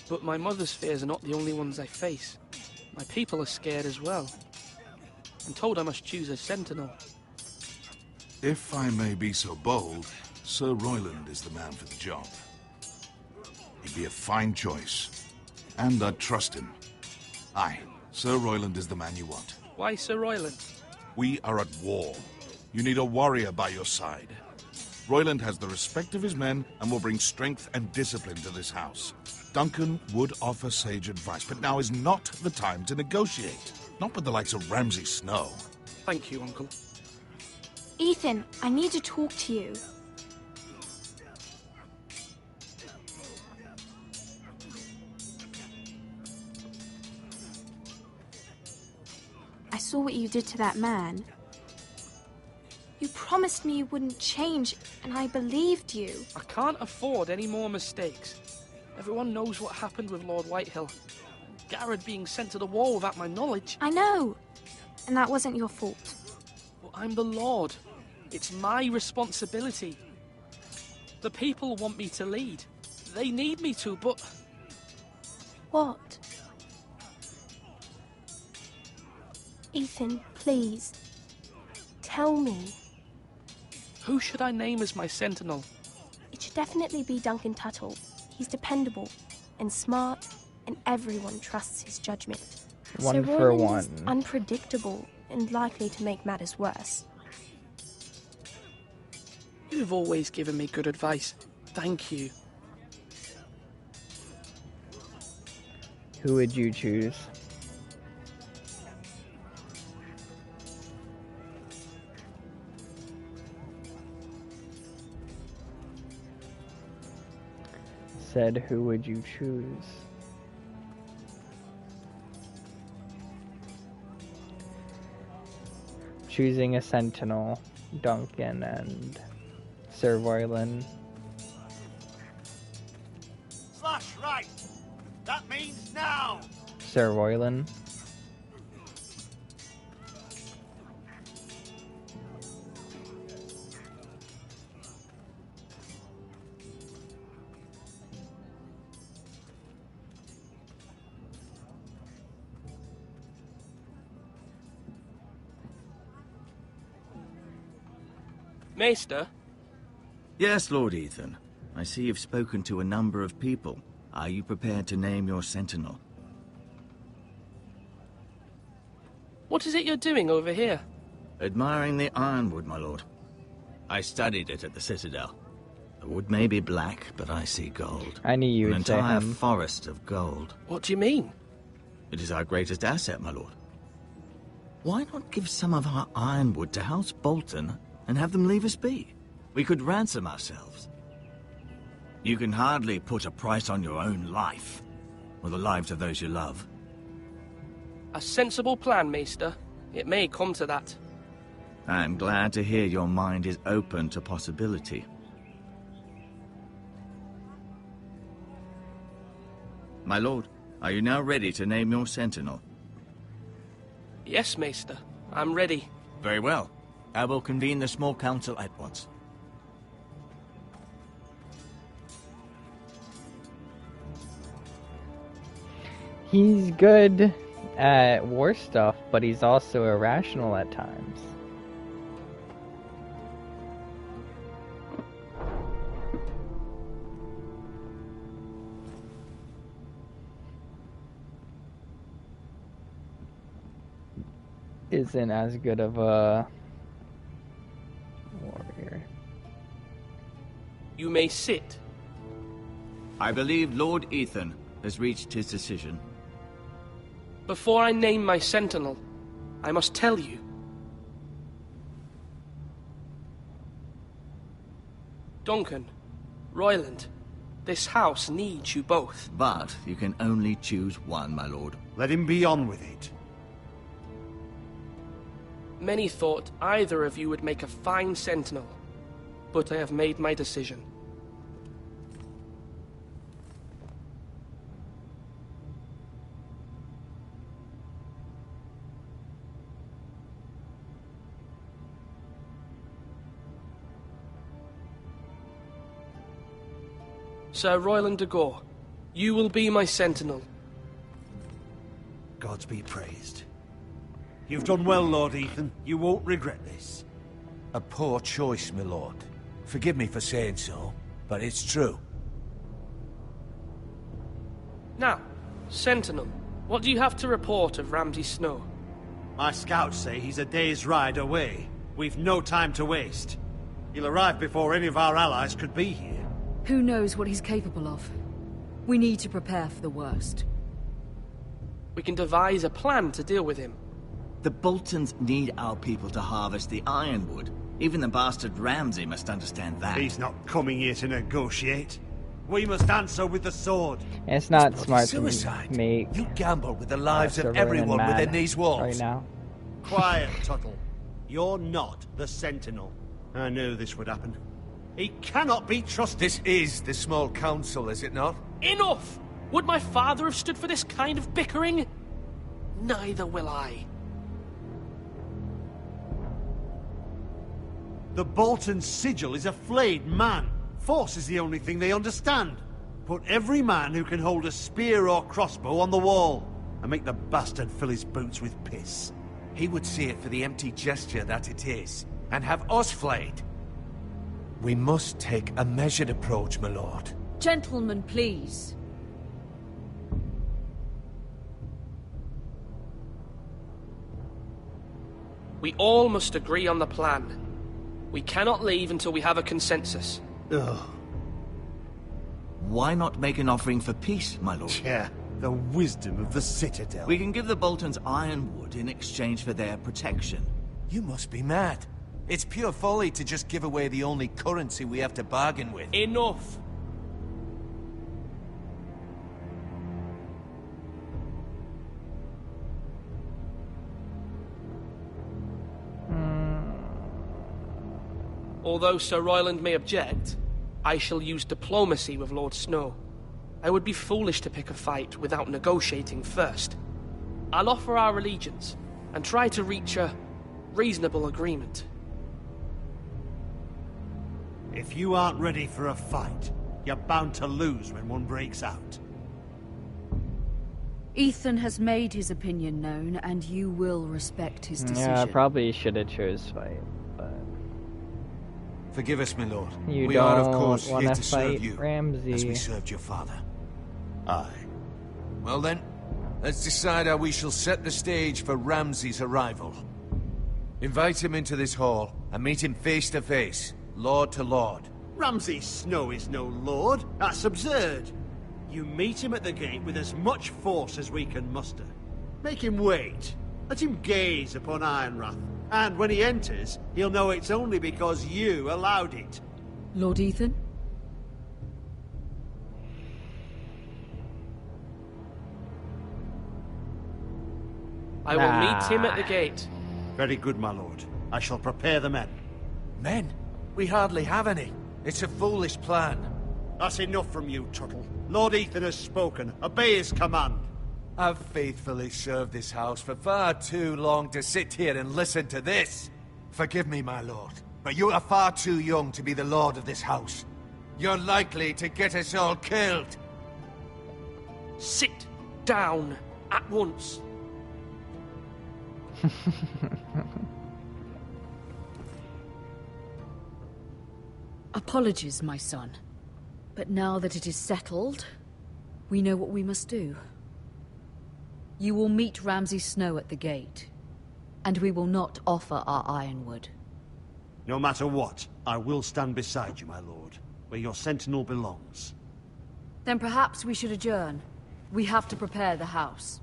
S13: But my mother's fears are not the only ones I face. My people are scared as well. I'm told I must choose a sentinel.
S6: If I may be so bold, Sir Royland is the man for the job. He'd be a fine choice. And I'd trust him. Aye, Sir Royland is the man you want.
S13: Why Sir Royland?
S6: We are at war. You need a warrior by your side. Royland has the respect of his men and will bring strength and discipline to this house. Duncan would offer sage advice, but now is not the time to negotiate. Not with the likes of Ramsay Snow.
S13: Thank you, Uncle.
S10: Ethan, I need to talk to you. I saw what you did to that man. You promised me you wouldn't change, and I believed you.
S13: I can't afford any more mistakes. Everyone knows what happened with Lord Whitehill. Garrett being sent to the war without my knowledge.
S10: I know. And that wasn't your fault.
S13: But I'm the Lord. It's my responsibility. The people want me to lead. They need me to, but...
S10: What? Ethan, please. Tell me.
S13: Who should I name as my sentinel?
S10: It should definitely be Duncan Tuttle. He's dependable and smart, and everyone trusts his judgment.
S1: One
S10: Sir
S1: for
S10: Royland
S1: one.
S10: is unpredictable and likely to make matters worse.
S13: You've always given me good advice. Thank you.
S1: Who would you choose? Said, who would you choose? Choosing a sentinel, Duncan and Sir Royland.
S3: Slash right. That means now.
S1: Sir Royland.
S13: Maester?
S8: Yes, Lord Ethan. I see you've spoken to a number of people. Are you prepared to name your sentinel?
S13: What is it you're doing over here?
S8: Admiring the ironwood, my lord. I studied it at the Citadel. The wood may be black, but I see gold.
S1: I knew you
S8: An
S1: would say
S8: entire
S1: him.
S8: forest of gold.
S13: What do you mean?
S8: It is our greatest asset, my lord. Why not give some of our ironwood to House Bolton and have them leave us be? We could ransom ourselves. You can hardly put a price on your own life, or the lives of those you love.
S13: A sensible plan, Maester. It may come to that.
S8: I am glad to hear your mind is open to possibility. My lord, are you now ready to name your sentinel?
S13: Yes, Maester. I'm ready.
S8: Very well. I will convene the small council at once.
S1: He's good. at war stuff, but he's also irrational at times. Isn't as good of a warrior.
S13: You may sit.
S8: I believe Lord Ethan has reached his decision.
S13: Before I name my sentinel, I must tell you. Duncan, Royland, this house needs you both.
S8: But you can only choose one, my lord.
S11: Let him be on with it.
S13: Many thought either of you would make a fine sentinel, but I have made my decision. Sir Royland de Gore, you will be my sentinel.
S11: Gods be praised. You've done well, Lord Ethan. You won't regret this.
S7: A poor choice, my lord. Forgive me for saying so, but it's true.
S13: Now, sentinel, what do you have to report of Ramsay Snow?
S11: My scouts say he's a day's ride away. We've no time to waste. He'll arrive before any of our allies could be here.
S9: Who knows what he's capable of? We need to prepare for the worst.
S13: We can devise a plan to deal with him.
S8: The Boltons need our people to harvest the ironwood. Even the bastard Ramsay must understand that.
S11: He's not coming here to negotiate. We must answer with the sword.
S1: And it's not smart
S7: suicide.
S1: to make
S7: You gamble with the lives of
S1: Sir
S7: everyone
S1: Roland
S7: within
S1: mad
S7: these walls.
S1: right now.
S11: Quiet, Tuttle. You're not the Sentinel. I knew this would happen. He cannot be trusted.
S7: This is the small council, is it not?
S13: Enough! Would my father have stood for this kind of bickering? Neither will I.
S11: The Bolton sigil is a flayed man. Force is the only thing they understand. Put every man who can hold a spear or crossbow on the wall, and make the bastard fill his boots with piss.
S7: He would see it for the empty gesture that it is, and have us flayed. We must take a measured approach, my lord.
S9: Gentlemen, please.
S13: We all must agree on the plan. We cannot leave until we have a consensus.
S11: Ugh.
S8: Why not make an offering for peace, my lord?
S11: Yeah, the wisdom of the Citadel.
S8: We can give the Boltons ironwood in exchange for their protection.
S7: You must be mad. It's pure folly to just give away the only currency we have to bargain with.
S13: Enough! Although Sir Royland may object, I shall use diplomacy with Lord Snow. I would be foolish to pick a fight without negotiating first. I'll offer our allegiance, and try to reach a reasonable agreement.
S11: If you aren't ready for a fight, you're bound to lose when one breaks out.
S9: Ethan has made his opinion known, and you will respect his decision.
S1: Yeah, I probably should have chose fight, but...
S7: Forgive us, my lord.
S1: You
S7: we
S1: don't
S7: are, of course,
S1: wanna
S7: here to serve
S1: fight
S7: you,
S1: Ramsay.
S7: as we served your father. Aye. Well then, let's decide how we shall set the stage for Ramsay's arrival. Invite him into this hall, and meet him face to face, lord to lord.
S11: Ramsay Snow is no lord. That's absurd. You meet him at the gate with as much force as we can muster. Make him wait. Let him gaze upon Ironrath. And when he enters, he'll know it's only because you allowed it.
S9: Lord Ethan?
S13: I will meet him at the gate.
S11: Very good, my lord. I shall prepare the men.
S7: Men? We hardly have any. It's a foolish plan.
S11: That's enough from you, Tuttle. Lord Ethan has spoken. Obey his command.
S7: I've faithfully served this house for far too long to sit here and listen to this. Forgive me, my lord, but you are far too young to be the lord of this house. You're likely to get us all killed.
S13: Sit down at once.
S9: Apologies, my son. But now that it is settled, we know what we must do. You will meet Ramsay Snow at the gate, and we will not offer our ironwood.
S11: No matter what, I will stand beside you, my lord, where your sentinel belongs.
S9: Then perhaps we should adjourn. We have to prepare the house.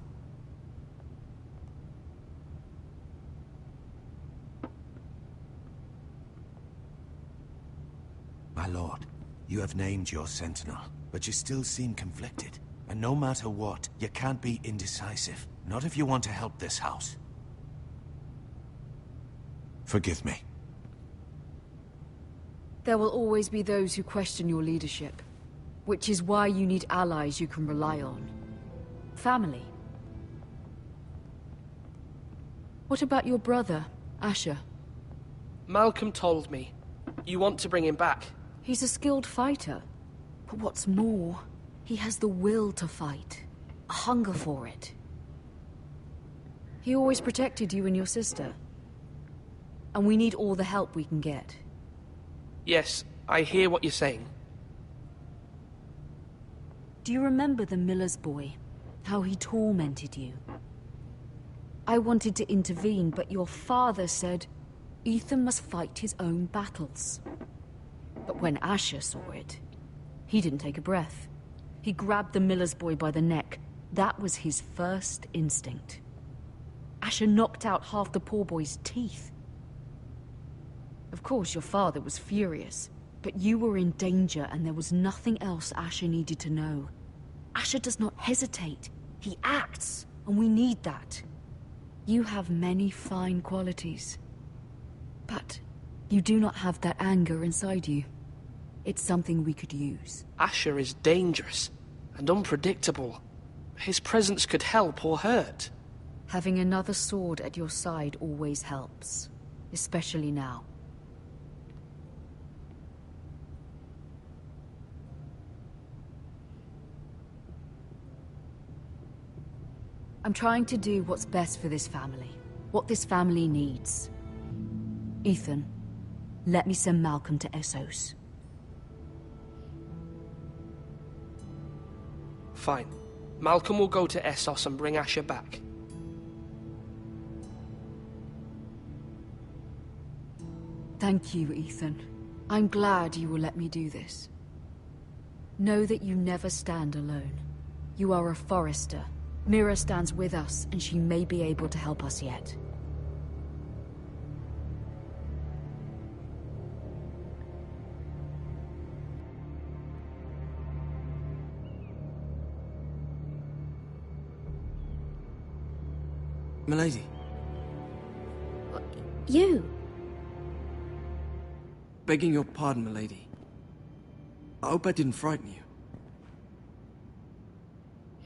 S7: My lord, you have named your sentinel, but you still seem conflicted. And no matter what, you can't be indecisive. Not if you want to help this house. Forgive me.
S9: There will always be those who question your leadership, which is why you need allies you can rely on. Family. What about your brother, Asher?
S13: Malcolm told me. You want to bring him back?
S9: He's a skilled fighter. But what's more, he has the will to fight. A hunger for it. He always protected you and your sister. And we need all the help we can get.
S13: Yes, I hear what you're saying.
S9: Do you remember the miller's boy? How he tormented you? I wanted to intervene, but your father said Ethan must fight his own battles. But when Asher saw it, he didn't take a breath. He grabbed the miller's boy by the neck. That was his first instinct. Asher knocked out half the poor boy's teeth. Of course, your father was furious, but you were in danger and there was nothing else Asher needed to know. Asher does not hesitate. He acts, and we need that. You have many fine qualities, but you do not have that anger inside you. It's something we could use.
S13: Asher is dangerous and unpredictable. His presence could help or hurt.
S9: Having another sword at your side always helps, especially now. I'm trying to do what's best for this family, what this family needs. Ethan, let me send Malcolm to Essos.
S13: Fine. Malcolm will go to Essos and bring Asher back.
S9: Thank you, Ethan. I'm glad you will let me do this. Know that you never stand alone. You are a Forrester. Mira stands with us, and she may be able to help us yet.
S15: Milady.
S14: You?
S15: Begging your pardon, milady. I hope I didn't frighten you.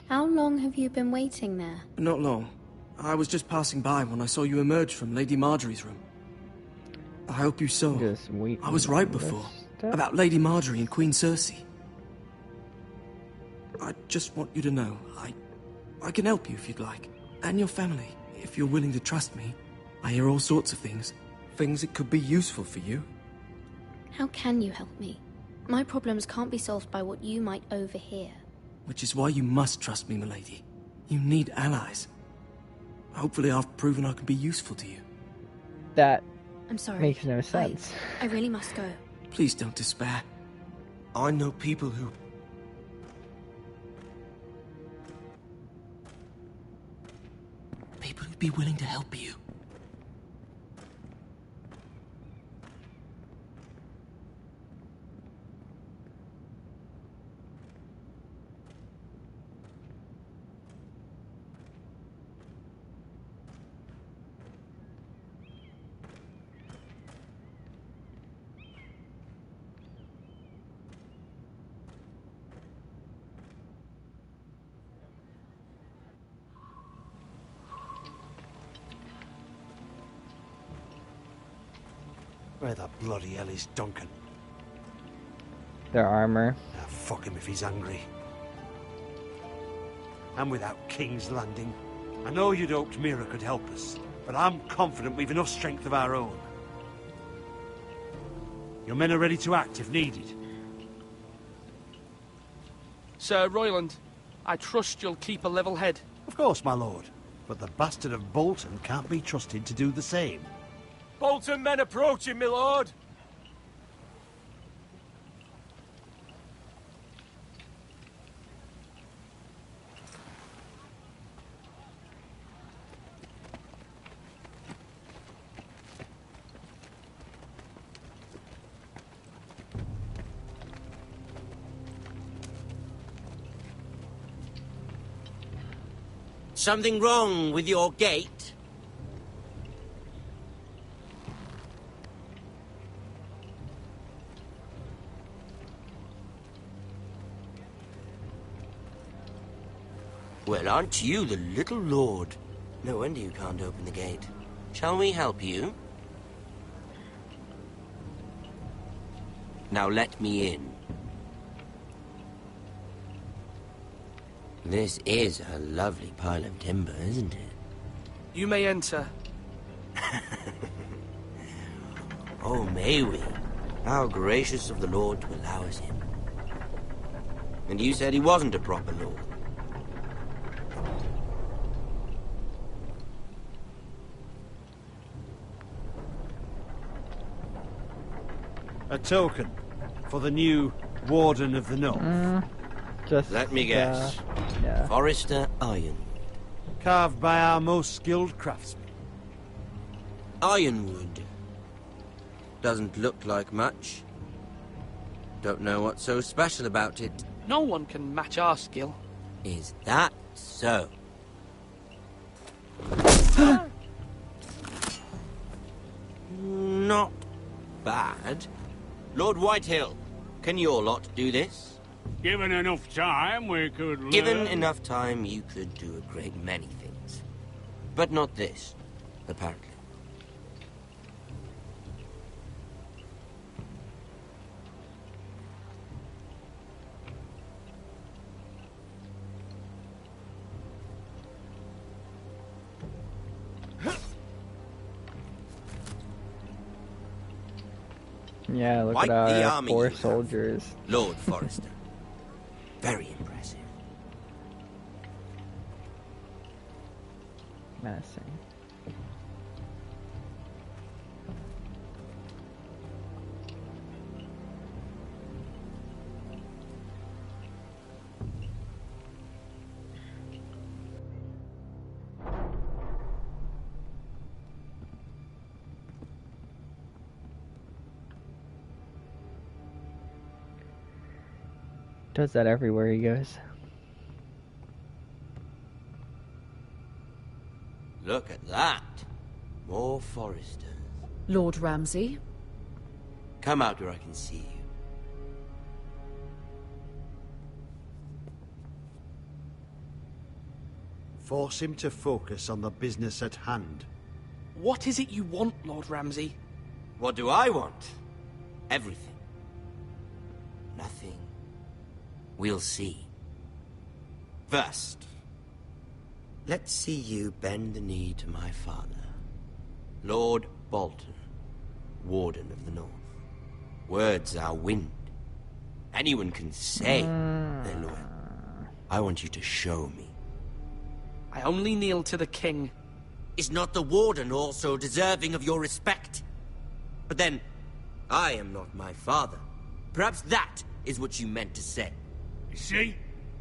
S14: How long have you been waiting there?
S15: Not long. I was just passing by when I saw you emerge from Lady Marjorie's room. I hope you saw. I was right before. About Lady Marjorie and Queen Cersei. I just want you to know, I can help you if you'd like. And your family, if you're willing to trust me. I hear all sorts of things. Things that could be useful for you.
S14: How can you help me? My problems can't be solved by what you might overhear.
S15: Which is why you must trust me, milady. You need allies. Hopefully I've proven I can be useful to you.
S1: That
S14: I'm sorry.
S1: Makes no sense.
S14: I really must go.
S15: Please don't despair. I know people who'd be willing to help you.
S11: Where the bloody hell is Duncan?
S1: Their armor.
S11: Ah, fuck him if he's angry. And without King's Landing. I know you'd hoped Mira could help us, but but I'm confident we've enough strength of our own. Your men are ready to act if needed.
S13: Sir Royland, I trust you'll keep a level head.
S11: Of course, my lord. But the bastard of Bolton can't be trusted to do the same.
S7: Bolton men approaching, my lord!
S19: Something wrong with your gate? Well, aren't you the little lord? No wonder you can't open the gate. Shall we help you? Now let me in. This is a lovely pile of timber, isn't it?
S13: You may enter.
S19: Oh, may we? How gracious of the Lord to allow us in. And you said he wasn't a proper lord.
S11: A token for the new Warden of the North.
S19: Let me guess.
S1: Yeah.
S19: Forrester Ironwood.
S11: Carved by our most skilled craftsmen.
S19: Ironwood. Doesn't look like much. Don't know what's so special about it.
S13: No one can match our skill.
S19: Is that so? Not bad. Lord Whitehill, can your lot do this?
S3: Given enough time, we could learn.
S19: Given enough time, you could do a great many things. But not this, apparently.
S1: Yeah, look
S19: Like
S1: at
S19: the
S1: our
S19: army
S1: poor
S19: you have,
S1: soldiers.
S19: Lord Forrester. Very impressive.
S1: Menacing. Does that everywhere he goes.
S19: Look at that. More Forresters.
S9: Lord Ramsay?
S19: Come out where I can see you.
S11: Force him to focus on the business at hand.
S13: What is it you want, Lord Ramsay?
S19: What do I want? Everything. Nothing. We'll see. First, let's see you bend the knee to my father, Lord Bolton, Warden of the North. Words are wind. Anyone can say they're loyal. I want you to show me.
S13: I only kneel to the king.
S19: Is not the Warden also deserving of your respect? But then, I am not my father. Perhaps that is what you meant to say.
S3: You see?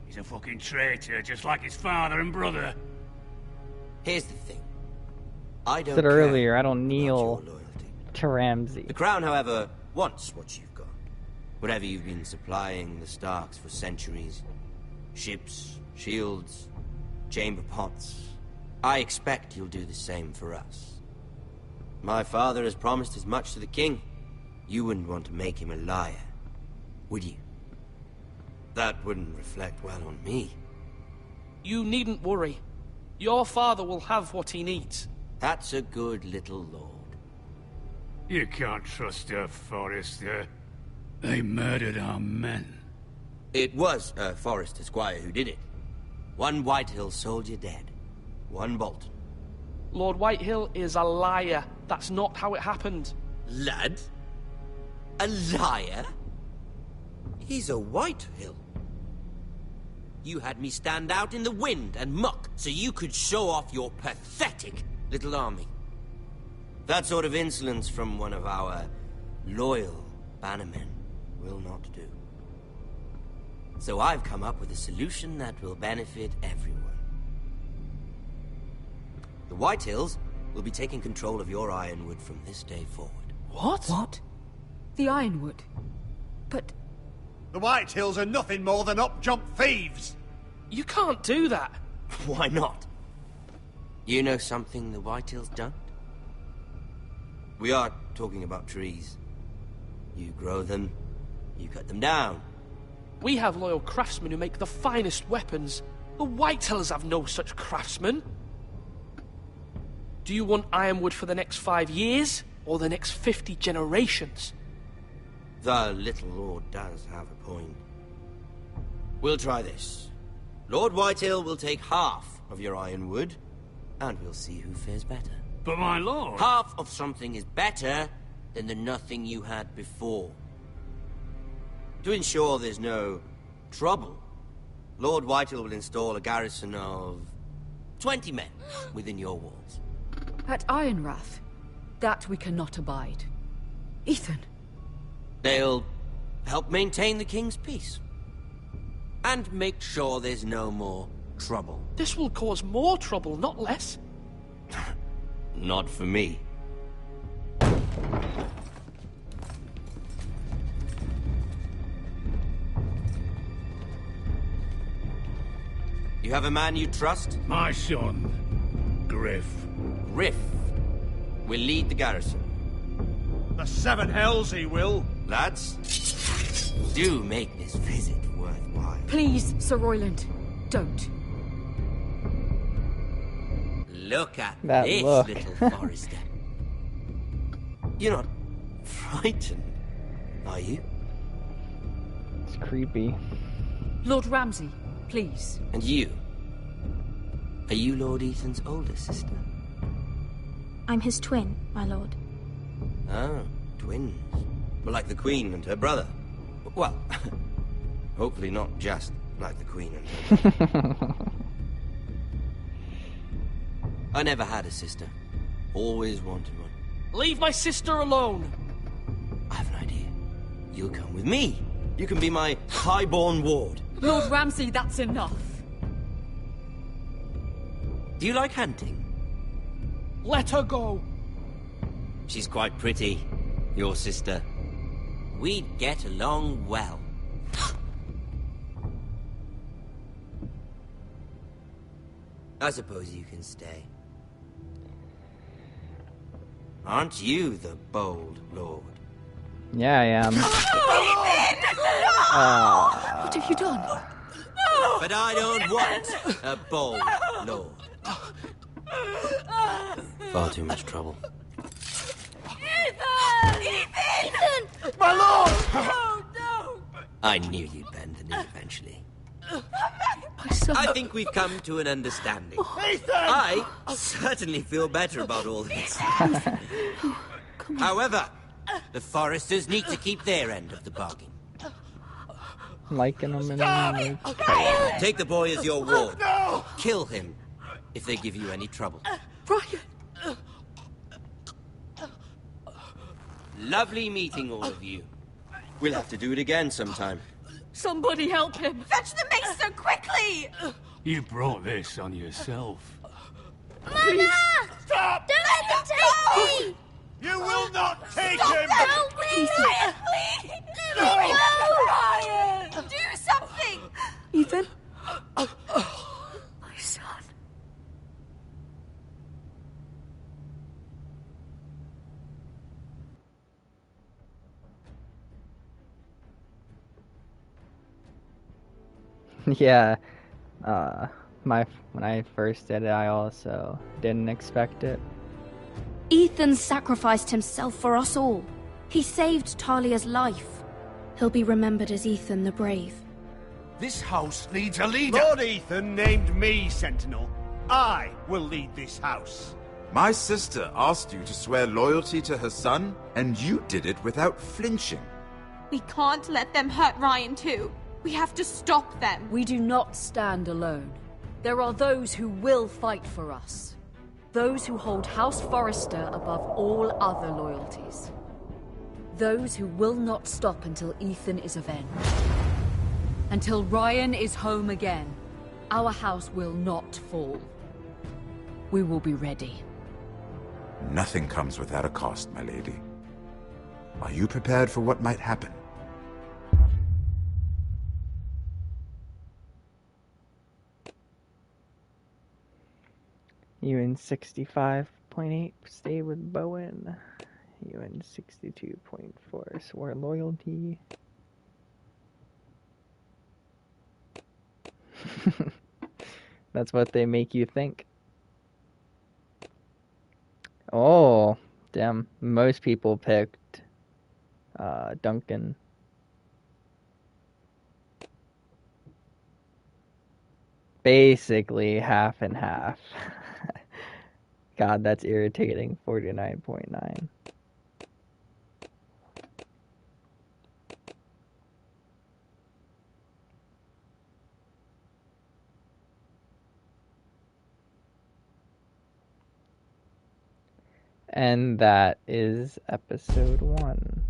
S3: He's a fucking traitor, just like his father and brother.
S19: Here's the thing. I don't
S1: said
S19: care
S1: earlier, I don't kneel
S19: about your loyalty.
S1: to Ramsay.
S19: The Crown, however, wants what you've got. Whatever you've been supplying the Starks for centuries. Ships, shields, chamber pots. I expect you'll do the same for us. My father has promised as much to the king. You wouldn't want to make him a liar, would you? That wouldn't reflect well on me.
S13: You needn't worry. Your father will have what he needs.
S19: That's a good little lord.
S3: You can't trust her, Forrester. They murdered our men.
S19: It was a Forrester squire who did it. One Whitehill soldier dead. One Bolton.
S13: Lord Whitehill is a liar. That's not how it happened.
S19: Lad? A liar? He's a Whitehill. You had me stand out in the wind and muck so you could show off your pathetic little army. That sort of insolence from one of our loyal bannermen will not do. So I've come up with a solution that will benefit everyone. The Whitehills will be taking control of your Ironwood from this day forward.
S13: What?
S9: What? The Ironwood? But...
S11: The Whitehills are nothing more than up-jump thieves!
S13: You can't do that!
S19: Why not? You know something the Whitehills don't? We are talking about trees. You grow them, you cut them down.
S13: We have loyal craftsmen who make the finest weapons. The Whitehills have no such craftsmen. Do you want Ironwood for the next 5 years, or the next 50 generations?
S19: The little lord does have a point. We'll try this. Lord Whitehill will take half of your Ironwood, and we'll see who fares better.
S3: But my lord...
S19: Half of something is better than the nothing you had before. To ensure there's no trouble, Lord Whitehill will install a garrison of 20 men within your walls.
S9: At Ironrath? That we cannot abide. Ethan!
S19: They'll help maintain the king's peace. And make sure there's no more trouble.
S13: This will cause more trouble, not less.
S19: Not for me. You have a man you trust?
S3: My son, Griff.
S19: Griff will lead the garrison.
S11: The seven hells he will.
S19: Lads, do make this visit worthwhile.
S9: Please, Sir Royland, don't.
S19: Look at
S1: That
S19: this
S1: look.
S19: little Forrester. You're not frightened, are you?
S1: It's creepy.
S9: Lord Ramsay, please.
S19: And you? Are you Lord Ethan's older sister?
S10: I'm his twin, my lord.
S19: Oh, twins. Well, like the Queen and her brother. Well, hopefully not just like the Queen and her brother. I never had a sister. Always wanted one.
S13: Leave my sister alone!
S19: I have an idea. You'll come with me. You can be my highborn ward.
S9: Lord Ramsay, that's enough.
S19: Do you like hunting?
S13: Let her go!
S19: She's quite pretty, your sister. We'd get along well. I suppose you can stay. Aren't you the bold lord?
S1: Yeah, I am.
S9: What have you done?
S19: But I don't want a bold lord. Far too much trouble.
S2: Ethan! Ethan!
S11: My lord!
S2: Oh, no!
S19: I knew you'd bend the knee eventually.
S9: My son.
S19: I think we've come to an understanding.
S11: Ethan!
S19: I certainly feel better about all this. However, the Foresters need to keep their end of the bargain.
S1: Liking him and
S19: Take the boy as your ward.
S11: No!
S19: Kill him if they give you any trouble.
S9: Brian!
S19: Lovely meeting all of you. We'll have to do it again sometime.
S9: Somebody help him!
S2: Fetch the maester quickly!
S3: You brought this on yourself.
S12: Mama!
S11: Stop!
S12: Don't let them take me!
S11: You will not take
S12: Stop
S11: him!
S12: Help me!
S2: Ryan, please!
S11: No!
S2: Ryan! Do something!
S9: Ethan? My son.
S1: yeah. When I first did it, I also didn't expect it.
S14: Ethan sacrificed himself for us all. He saved Talia's life. He'll be remembered as Ethan the Brave.
S7: This house needs a leader.
S11: Lord Ethan named me Sentinel. I will lead this house.
S17: My sister asked you to swear loyalty to her son, and you did it without flinching.
S20: We can't let them hurt Ryan too. We have to stop them.
S9: We do not stand alone. There are those who will fight for us. Those who hold House Forrester above all other loyalties. Those who will not stop until Ethan is avenged. Until Ryan is home again, our house will not fall. We will be ready.
S17: Nothing comes without a cost, my lady. Are you prepared for what might happen?
S1: UN 65.8 stay with Bowen. UN 62.4 swore loyalty. That's what they make you think. Oh, damn. Most people picked Duncan. Basically half and half. God, that's irritating. 49.9. And that is episode 1.